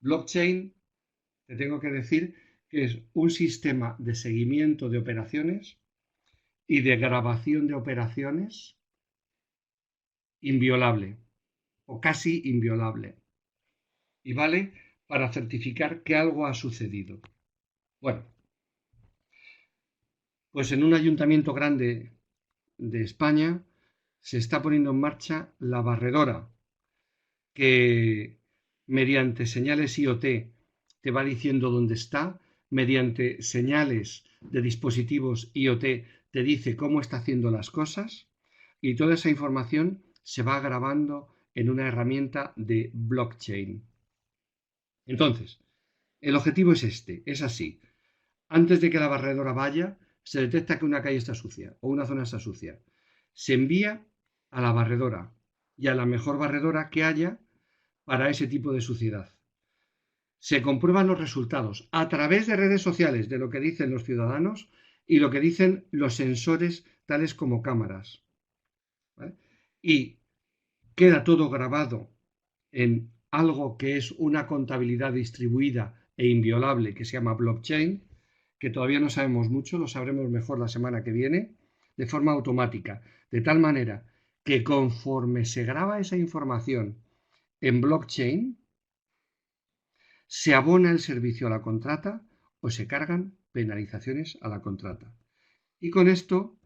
Blockchain, te tengo que decir que es un sistema de seguimiento de operaciones y de grabación de operaciones inviolable o casi inviolable. Y vale para certificar que algo ha sucedido. Bueno, pues en un ayuntamiento grande de España se está poniendo en marcha la barredora, que mediante señales IoT te va diciendo dónde está, mediante señales de dispositivos IoT te dice cómo está haciendo las cosas, y toda esa información se va grabando en una herramienta de blockchain. Entonces, el objetivo es es así. Antes de que la barredora vaya, se detecta que una calle está sucia o una zona está sucia. Se envía a la barredora y a la mejor barredora que haya para ese tipo de suciedad. Se comprueban los resultados a través de redes sociales de lo que dicen los ciudadanos y lo que dicen los sensores tales como cámaras, ¿vale? Y queda todo grabado en algo que es una contabilidad distribuida e inviolable que se llama blockchain, que todavía no sabemos mucho, lo sabremos mejor la semana que viene, de forma automática, de tal manera que conforme se graba esa información en blockchain, se abona el servicio a la contrata o se cargan penalizaciones a la contrata. Y con esto,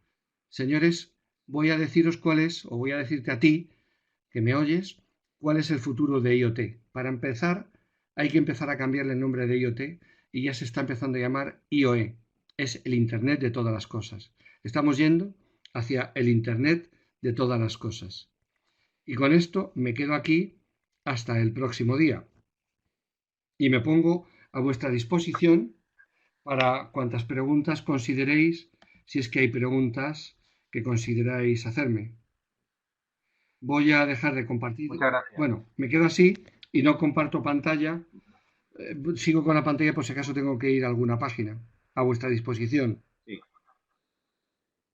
señores, voy a deciros cuál es, o voy a decirte a ti, que me oyes, cuál es el futuro de IoT. Para empezar, hay que empezar a cambiarle el nombre de IoT y ya se está empezando a llamar IoE. Es el Internet de todas las cosas. Estamos yendo hacia el Internet de todas las cosas. Y con esto me quedo aquí hasta el próximo día. Y me pongo a vuestra disposición para cuantas preguntas consideréis, si es que hay preguntas que consideráis hacerme. Voy a dejar de compartir. Muchas gracias. Bueno, me quedo así y no comparto pantalla. Sigo con la pantalla por si acaso tengo que ir a alguna página. A vuestra disposición. Sí,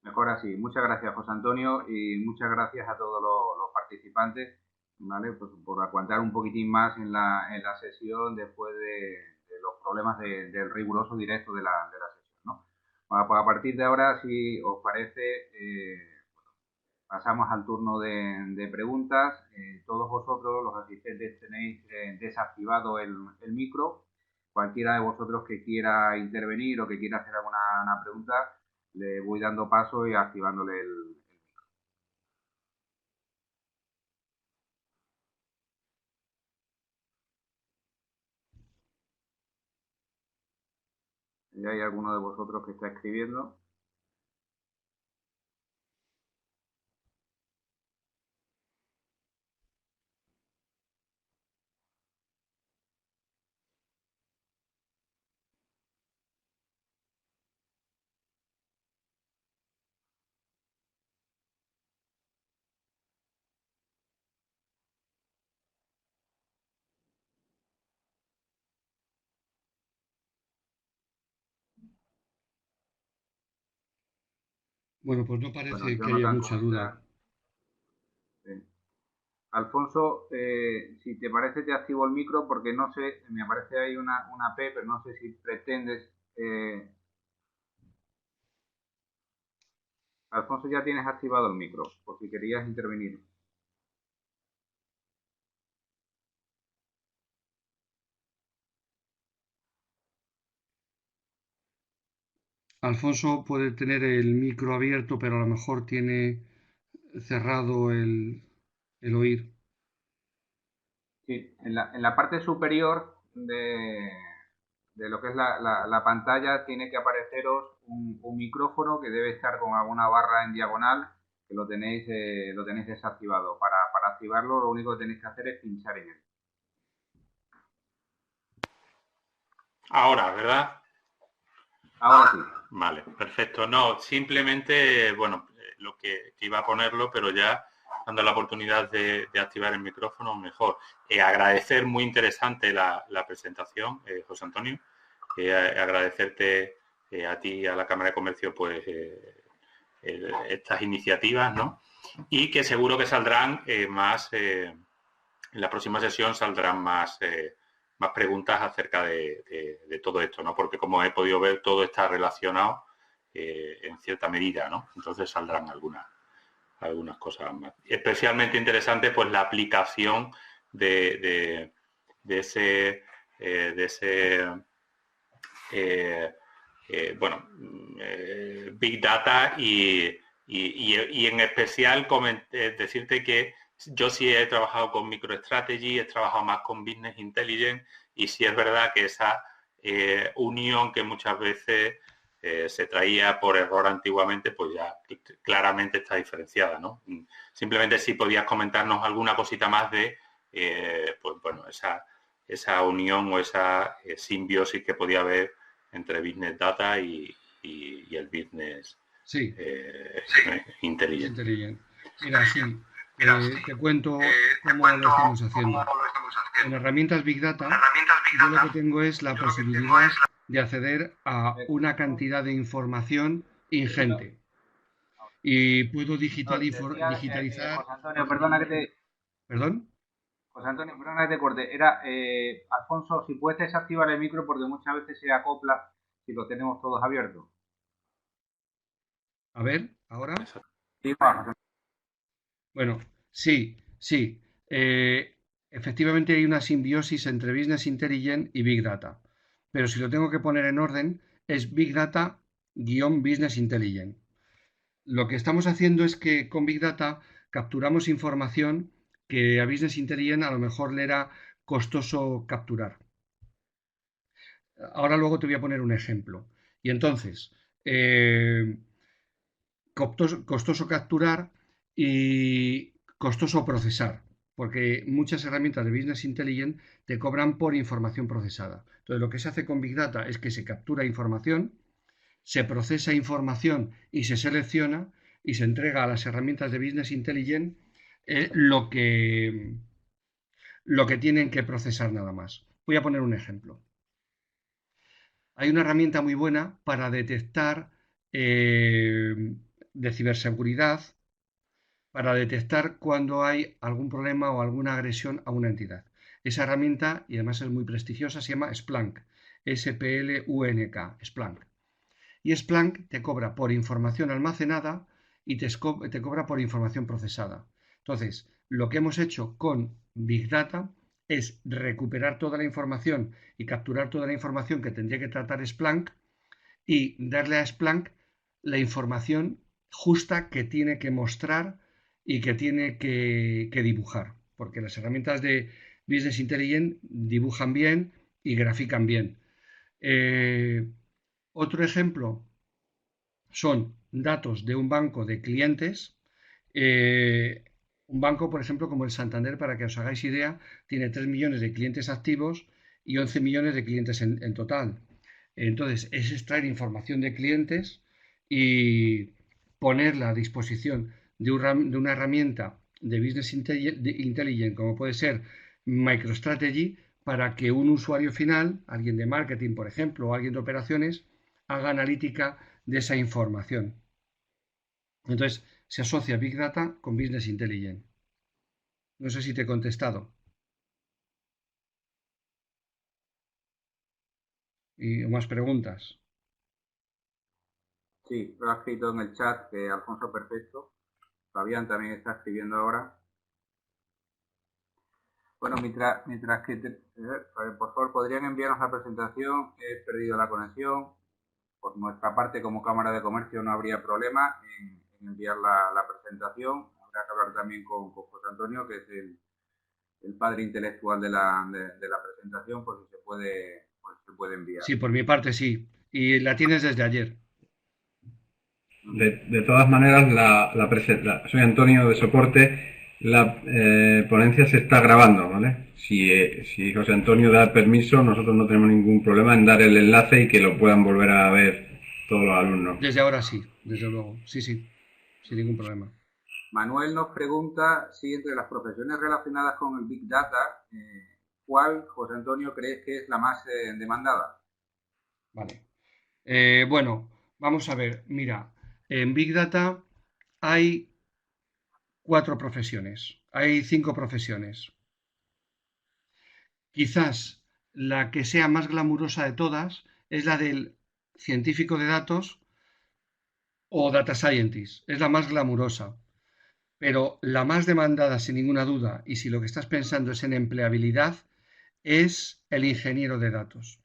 mejor así. Muchas gracias, José Antonio, y muchas gracias a todos los participantes, ¿vale? Pues por aguantar un poquitín más en la sesión después de los problemas del riguroso directo de la sesión, ¿no? Bueno, pues a partir de ahora, si os parece, pasamos al turno de preguntas. Todos vosotros, los asistentes, tenéis desactivado el micro. Cualquiera de vosotros que quiera intervenir o que quiera hacer alguna una pregunta, le voy dando paso y activándole el micro. ¿Ya hay alguno de vosotros que está escribiendo? Bueno, pues no Bueno, parece que haya Jonathan mucha duda. comenta. Sí. Alfonso, si te parece, te activo el micro porque no sé, me aparece ahí una P, pero no sé si pretendes. Alfonso, ya tienes activado el micro, por si querías intervenir. Alfonso puede tener el micro abierto, pero a lo mejor tiene cerrado el oír. Sí, en la parte superior de lo que es la pantalla tiene que apareceros un micrófono que debe estar con alguna barra en diagonal, que lo tenéis desactivado. Para activarlo, lo único que tenéis que hacer es pinchar en él. Ahora, ¿verdad? Ahora sí. Vale, perfecto. No, simplemente, bueno, lo que iba a ponerlo, pero ya dando la oportunidad de activar el micrófono, mejor. Agradecer, muy interesante la presentación, José Antonio. Agradecerte a ti y a la Cámara de Comercio, pues, estas iniciativas, ¿no? Y que seguro que saldrán más, en la próxima sesión saldrán más preguntas acerca de todo esto, ¿no? Porque como he podido ver, todo está relacionado en cierta medida, ¿no? Entonces saldrán algunas cosas más. Especialmente interesante, pues, la aplicación de ese Big Data y en especial decirte que yo sí he trabajado con MicroStrategy, he trabajado más con Business Intelligence y sí es verdad que esa unión que muchas veces se traía por error antiguamente, pues ya claramente está diferenciada, ¿no? Simplemente si podías comentarnos alguna cosita más de, pues bueno, esa unión o esa simbiosis que podía haber entre Business Data y el Business Sí, Intelligence. Mira, sí, te cuento cómo lo estamos haciendo. En herramientas Big Data, yo lo que tengo es la posibilidad de acceder a una cantidad de información ingente. Y puedo No, decía, digitalizar. José Antonio, perdona que te, ¿Perdón? José Antonio, perdona que te corte. Era, Alfonso, si puedes desactivar el micro porque muchas veces se acopla si lo tenemos todos abiertos. A ver, ahora. Sí, José. Bueno, sí, sí. Efectivamente hay una simbiosis entre Business Intelligence y Big Data. Pero si lo tengo que poner en orden, es Big Data-Business Intelligence. Lo que estamos haciendo es que con Big Data capturamos información que a Business Intelligence a lo mejor le era costoso capturar. Ahora luego te voy a poner un ejemplo. Y entonces, costoso capturar y costoso procesar, porque muchas herramientas de Business Intelligence te cobran por información procesada. Entonces, lo que se hace con Big Data es que se captura información, se procesa información y se selecciona y se entrega a las herramientas de Business Intelligence lo que tienen que procesar nada más. Voy a poner un ejemplo. Hay una herramienta muy buena para detectar de ciberseguridad, para detectar cuando hay algún problema o alguna agresión a una entidad. Esa herramienta, y además es muy prestigiosa, se llama Splunk. S-P-L-U-N-K, Splunk. Y Splunk te cobra por información almacenada y te cobra por información procesada. Entonces, lo que hemos hecho con Big Data es recuperar toda la información y capturar toda la información que tendría que tratar Splunk y darle a Splunk la información justa que tiene que mostrar y que tiene que dibujar. Porque las herramientas de Business Intelligence dibujan bien y grafican bien. Otro ejemplo son datos de un banco de clientes. Un banco, por ejemplo, como el Santander, para que os hagáis idea, tiene 3 millones de clientes activos y 11 millones de clientes en total. Entonces, es extraer información de clientes y ponerla a disposición de una herramienta de Business Intelligence, como puede ser MicroStrategy, para que un usuario final, alguien de marketing, por ejemplo, o alguien de operaciones, haga analítica de esa información. Entonces, se asocia Big Data con Business Intelligence. No sé si te he contestado. ¿Y más preguntas? Sí, lo ha escrito en el chat que Alfonso perfecto. Fabián también está escribiendo ahora. Bueno, mientras que, por favor, podrían enviarnos la presentación. He perdido la conexión. Por nuestra parte, como Cámara de Comercio, no habría problema en enviar la presentación. Habrá que hablar también con José Antonio, que es el padre intelectual de la presentación, por si se puede enviar. Sí, por mi parte sí. Y la tienes desde ayer. De todas maneras, soy Antonio de Soporte. La ponencia se está grabando, ¿vale? Si José Antonio da permiso, nosotros no tenemos ningún problema en dar el enlace y que lo puedan volver a ver todos los alumnos. Desde ahora sí, desde luego. Sí, sí, sin ningún problema. Manuel nos pregunta si entre las profesiones relacionadas con el Big Data, ¿cuál, José Antonio, crees que es la más demandada? Vale. Bueno, vamos a ver. Mira, en Big Data hay 4 profesiones. Hay 5 profesiones. Quizás la que sea más glamurosa de todas es la del científico de datos o data scientist. Es la más glamurosa. Pero la más demandada, sin ninguna duda, y si lo que estás pensando es en empleabilidad, es el ingeniero de datos.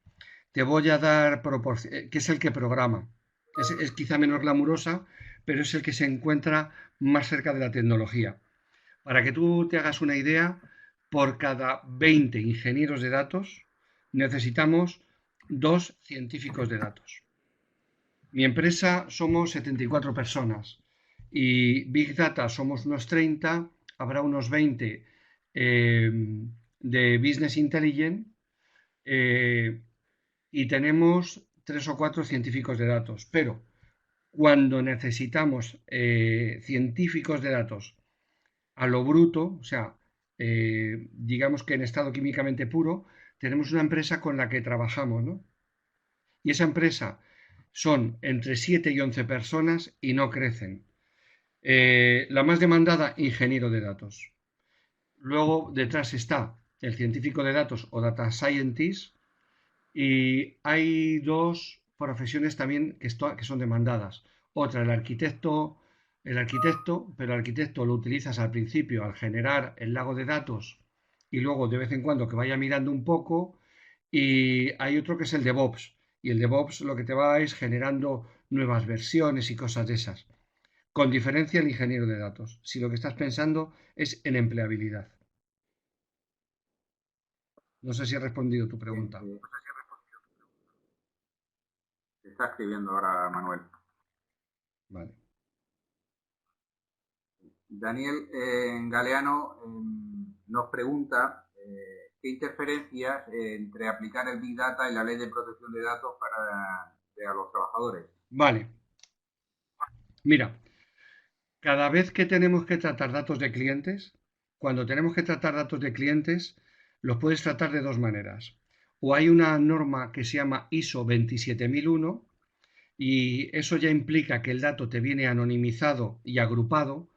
Te voy a dar que es el que programa. Es quizá menos glamurosa, pero es el que se encuentra más cerca de la tecnología. Para que tú te hagas una idea, por cada 20 ingenieros de datos necesitamos 2 científicos de datos. Mi empresa somos 74 personas y Big Data somos unos 30, habrá unos 20 de Business Intelligence y tenemos 3 o 4 científicos de datos. Pero cuando necesitamos científicos de datos a lo bruto, o sea, digamos que en estado químicamente puro, tenemos una empresa con la que trabajamos, ¿no? Y esa empresa son entre 7 y 11 personas y no crecen. La más demandada, ingeniero de datos. Luego detrás está el científico de datos o data scientist y hay 2 profesiones también que son demandadas. Otra, pero el arquitecto lo utilizas al principio al generar el lago de datos y luego de vez en cuando que vaya mirando un poco. Y hay otro que es el DevOps. Y el DevOps lo que te va es generando nuevas versiones y cosas de esas. Con diferencia el ingeniero de datos, si lo que estás pensando es en empleabilidad. No sé si he respondido tu Bien, pregunta. se está escribiendo ahora Manuel. Vale. Daniel Galeano nos pregunta qué interferencias entre aplicar el Big Data y la ley de protección de datos para los trabajadores. Vale. Mira, cada vez que tenemos que tratar datos de clientes, cuando tenemos que tratar datos de clientes, los puedes tratar de 2 maneras. O hay una norma que se llama ISO 27001 y eso ya implica que el dato te viene anonimizado y agrupado,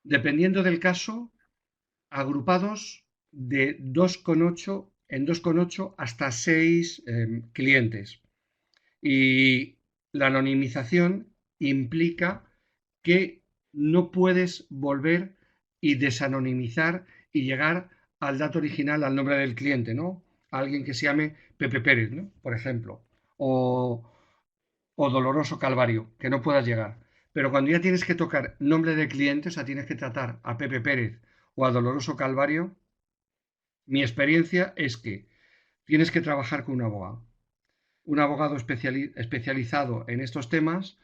dependiendo del caso, agrupados de 2,8 en 2,8 hasta 6 clientes. Y la anonimización implica que no puedes volver y desanonimizar y llegar al dato original, al nombre del cliente, ¿no? A alguien que se llame Pepe Pérez, ¿no? Por ejemplo. O Doloroso Calvario, que no puedas llegar. Pero cuando ya tienes que tocar nombre de cliente, o sea, tienes que tratar a Pepe Pérez o a Doloroso Calvario, mi experiencia es que tienes que trabajar con un abogado especializado en estos temas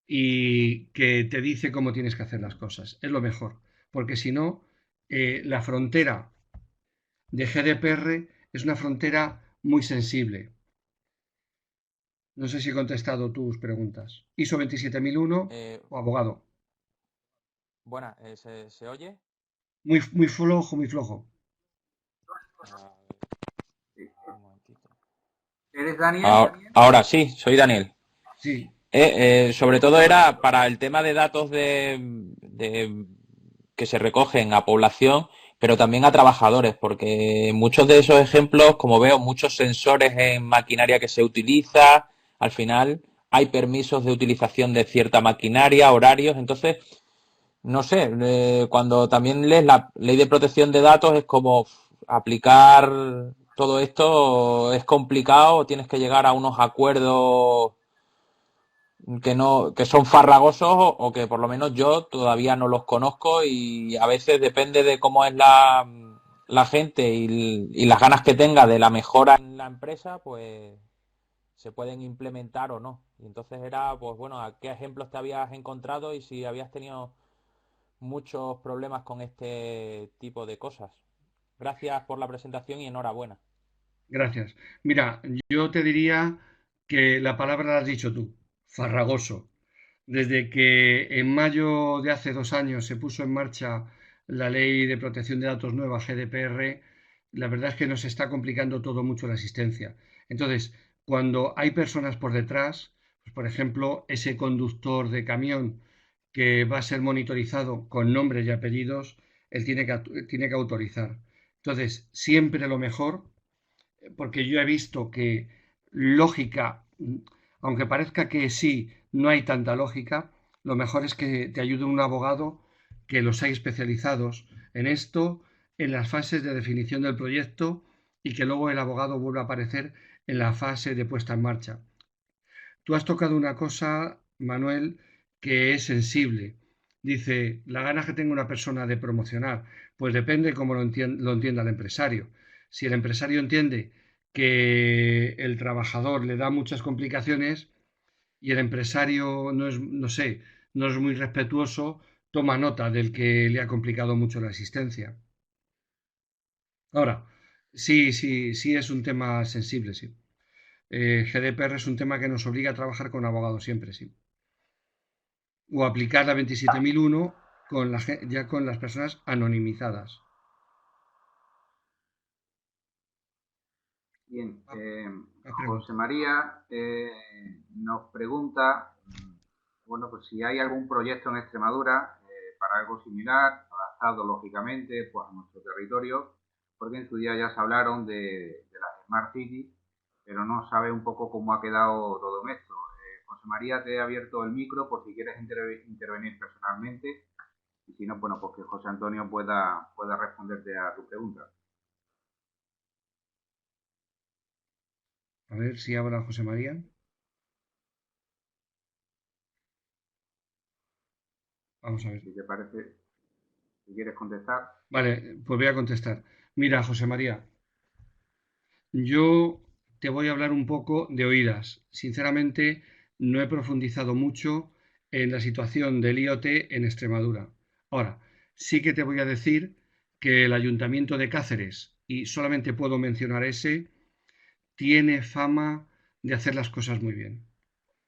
y que te dice cómo tienes que hacer las cosas. Es lo mejor, porque si no, la frontera de GDPR es una frontera muy sensible. No sé si he contestado tus preguntas. ISO 27001 o abogado. Buena, ¿se oye? Muy, muy flojo, muy flojo. A ver, un momentito. ¿Eres Daniel? Ahora sí, soy Daniel. Sí, Sobre todo era para el tema de datos que se recogen a población, pero también a trabajadores, porque muchos de esos ejemplos, como veo, muchos sensores en maquinaria que se utiliza, al final hay permisos de utilización de cierta maquinaria, horarios, entonces, no sé, cuando también lees la ley de protección de datos es como aplicar todo esto es complicado, tienes que llegar a unos acuerdos que no, que son farragosos o que por lo menos yo todavía no los conozco y a veces depende de cómo es la gente y las ganas que tenga de la mejora en la empresa, pues se pueden implementar o no. Y entonces era, pues bueno, a qué ejemplos te habías encontrado y si habías tenido muchos problemas con este tipo de cosas. Gracias por la presentación y enhorabuena. Gracias. Mira, yo te diría que la palabra la has dicho tú, farragoso. Desde que en mayo de hace 2 años se puso en marcha la Ley de Protección de Datos nueva, GDPR, la verdad es que nos está complicando todo mucho la asistencia. Entonces, cuando hay personas por detrás, pues, por ejemplo, ese conductor de camión que va a ser monitorizado con nombres y apellidos, él tiene que autorizar. Entonces, siempre lo mejor porque yo he visto que lógica, aunque parezca que sí, no hay tanta lógica, lo mejor es que te ayude un abogado que los hay especializados en esto, en las fases de definición del proyecto y que luego el abogado vuelva a aparecer en la fase de puesta en marcha. Tú has tocado una cosa, Manuel, que es sensible. Dice, la gana que tenga una persona de promocionar, pues depende cómo lo entienda el empresario. Si el empresario entiende que el trabajador le da muchas complicaciones y el empresario no es, no sé, no es muy respetuoso, toma nota del que le ha complicado mucho la existencia. Ahora, sí es un tema sensible, sí. GDPR es un tema que nos obliga a trabajar con abogados siempre, sí. O aplicar la 27001 ya con las personas anonimizadas. Bien, José Pregunta. María nos pregunta, bueno, pues si hay algún proyecto en Extremadura para algo similar, adaptado lógicamente pues, a nuestro territorio, porque en su día ya se hablaron de las Smart City, pero no sabe un poco cómo ha quedado todo esto. José María, te he abierto el micro por si quieres intervenir personalmente y si no, bueno, pues que José Antonio pueda responderte a tu pregunta. A ver si habla José María. Vamos a ver. Si te parece, si quieres contestar. Vale, pues voy a contestar. Mira, José María, yo te voy a hablar un poco de oídas. Sinceramente, no he profundizado mucho en la situación del IoT en Extremadura. Ahora, sí que te voy a decir que el Ayuntamiento de Cáceres, y solamente puedo mencionar ese, tiene fama de hacer las cosas muy bien.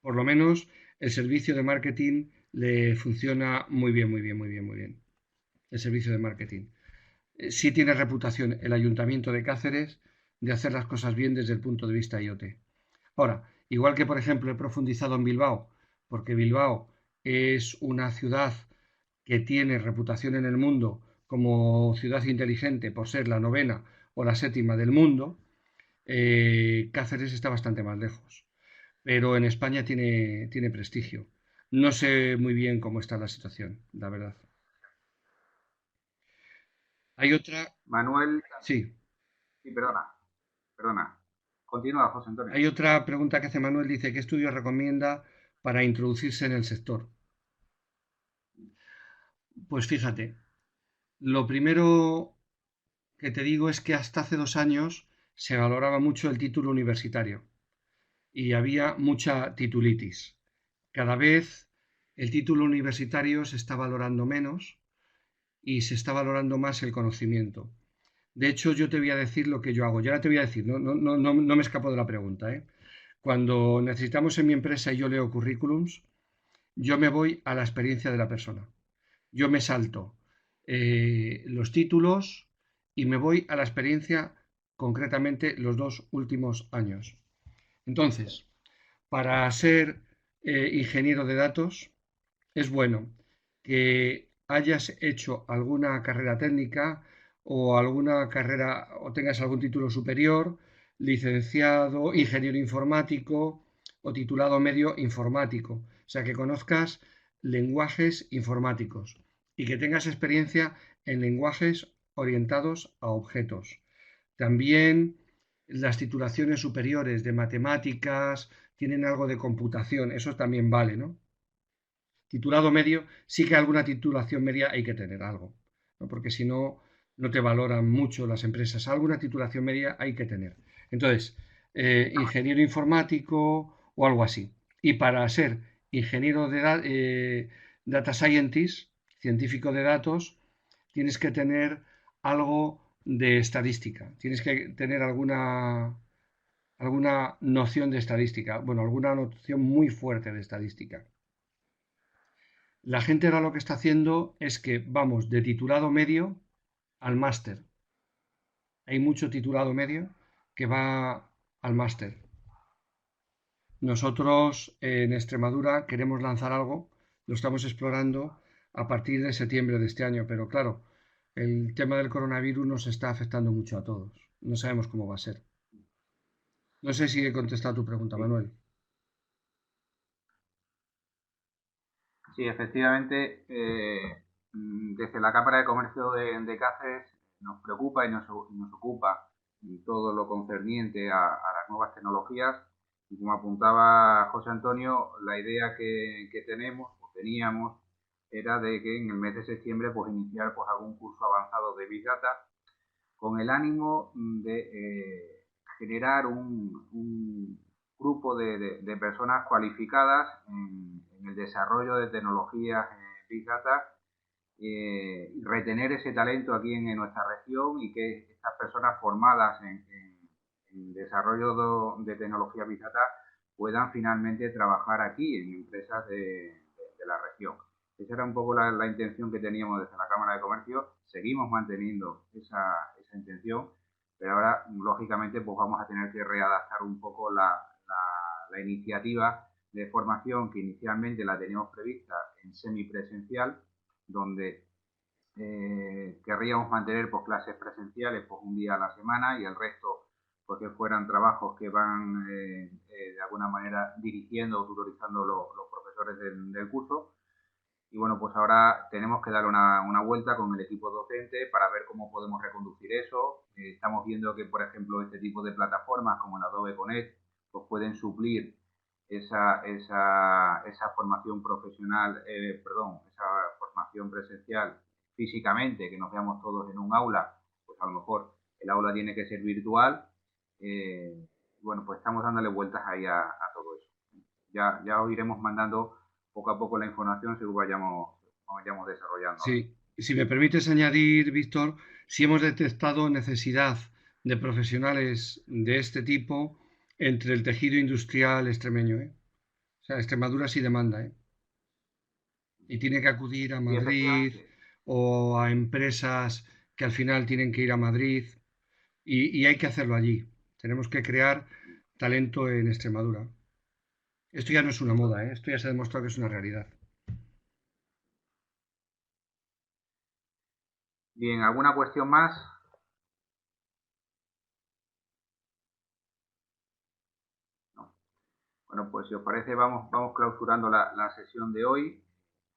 Por lo menos el servicio de marketing le funciona muy bien, muy bien, muy bien, muy bien. El servicio de marketing. Sí tiene reputación el Ayuntamiento de Cáceres de hacer las cosas bien desde el punto de vista IoT. Ahora, igual que por ejemplo he profundizado en Bilbao, porque Bilbao es una ciudad que tiene reputación en el mundo como ciudad inteligente por ser la novena o la séptima del mundo, Cáceres está bastante más lejos, pero en España tiene prestigio. No sé muy bien cómo está la situación, la verdad. Hay otra, Manuel, sí, sí, perdona. Continúa, José Antonio. hay otra pregunta que hace Manuel, dice, ¿qué estudio recomienda para introducirse en el sector? Pues fíjate, lo primero que te digo es que hasta hace 2 años se valoraba mucho el título universitario y había mucha titulitis. Cada vez el título universitario se está valorando menos y se está valorando más el conocimiento. De hecho, yo te voy a decir lo que yo hago. Yo ahora te voy a decir, no me escapo de la pregunta, ¿eh? Cuando necesitamos en mi empresa y yo leo currículums, yo me voy a la experiencia de la persona. Yo me salto los títulos y me voy a la experiencia concretamente los 2 últimos años. Entonces, para ser ingeniero de datos, es bueno que hayas hecho alguna carrera técnica o alguna carrera o tengas algún título superior, licenciado, ingeniero informático o titulado medio informático. O sea, que conozcas lenguajes informáticos y que tengas experiencia en lenguajes orientados a objetos. También las titulaciones superiores de matemáticas tienen algo de computación, eso también vale, ¿no? Titulado medio, sí que alguna titulación media hay que tener algo, ¿no? Porque si no, no te valoran mucho las empresas. Alguna titulación media hay que tener. Entonces, ingeniero informático o algo así. Y para ser ingeniero de data scientist, científico de datos, tienes que tener algo de estadística. Tienes que tener alguna noción de estadística. Bueno, alguna noción muy fuerte de estadística. La gente ahora lo que está haciendo es que vamos de titulado medio al máster. Hay mucho titulado medio que va al máster. Nosotros en Extremadura queremos lanzar algo, lo estamos explorando a partir de septiembre de este año, pero claro, el tema del coronavirus nos está afectando mucho a todos. No sabemos cómo va a ser. No sé si he contestado tu pregunta, Sí, Manuel. sí, efectivamente, desde la Cámara de Comercio de Cáceres nos preocupa y nos ocupa todo lo concerniente a las nuevas tecnologías. Y como apuntaba José Antonio, la idea que tenemos o teníamos era de que en el mes de septiembre pues iniciar pues algún curso avanzado de Big Data con el ánimo de generar un grupo de personas cualificadas en el desarrollo de tecnologías Big Data, retener ese talento aquí en nuestra región y que estas personas formadas en desarrollo de tecnología Big Data puedan finalmente trabajar aquí en empresas de la región. Esa era un poco la intención que teníamos desde la Cámara de Comercio. Seguimos manteniendo esa intención, pero ahora, lógicamente, pues vamos a tener que readaptar un poco la iniciativa de formación que inicialmente la teníamos prevista en semipresencial, donde querríamos mantener pues, clases presenciales pues, un día a la semana y el resto pues, que fueran trabajos que van de alguna manera dirigiendo o tutorizando los profesores del curso. Y bueno, pues ahora tenemos que dar una vuelta con el equipo docente para ver cómo podemos reconducir eso. Estamos viendo que, por ejemplo, este tipo de plataformas como el Adobe Connect pues pueden suplir esa formación profesional, esa formación presencial físicamente, que nos veamos todos en un aula, pues a lo mejor el aula tiene que ser virtual. Bueno, pues estamos dándole vueltas ahí a todo eso. Ya os iremos mandando poco a poco la información según vayamos desarrollando. Sí, si me permites añadir, Víctor, si hemos detectado necesidad de profesionales de este tipo entre el tejido industrial extremeño, ¿eh? O sea, Extremadura sí demanda, ¿eh? Y tiene que acudir a Sí, Madrid efectivamente. o a empresas que al final tienen que ir a Madrid y hay que hacerlo allí. Tenemos que crear talento en Extremadura. Esto ya no es una moda, ¿eh? Esto ya se ha demostrado que es una realidad. Bien, ¿alguna cuestión más? No. Bueno, pues si os parece, vamos clausurando la sesión de hoy.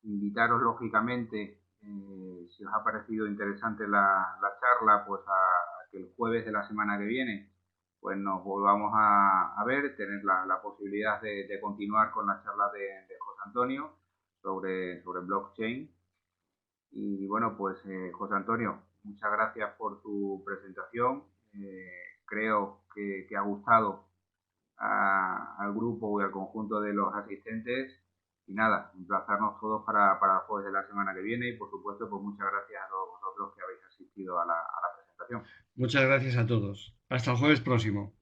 Invitaros, lógicamente, si os ha parecido interesante la charla, pues a que el jueves de la semana que viene pues nos volvamos a ver, tener la posibilidad de continuar con la charla de José Antonio sobre blockchain. Y bueno, pues José Antonio, muchas gracias por tu presentación. Creo que ha gustado al grupo y al conjunto de los asistentes. Y nada, emplazarnos todos para el jueves de la semana que viene. Y por supuesto, pues muchas gracias a todos vosotros que habéis asistido a la presentación. Muchas gracias a todos. Hasta el jueves próximo.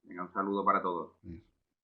Venga, un saludo para todos.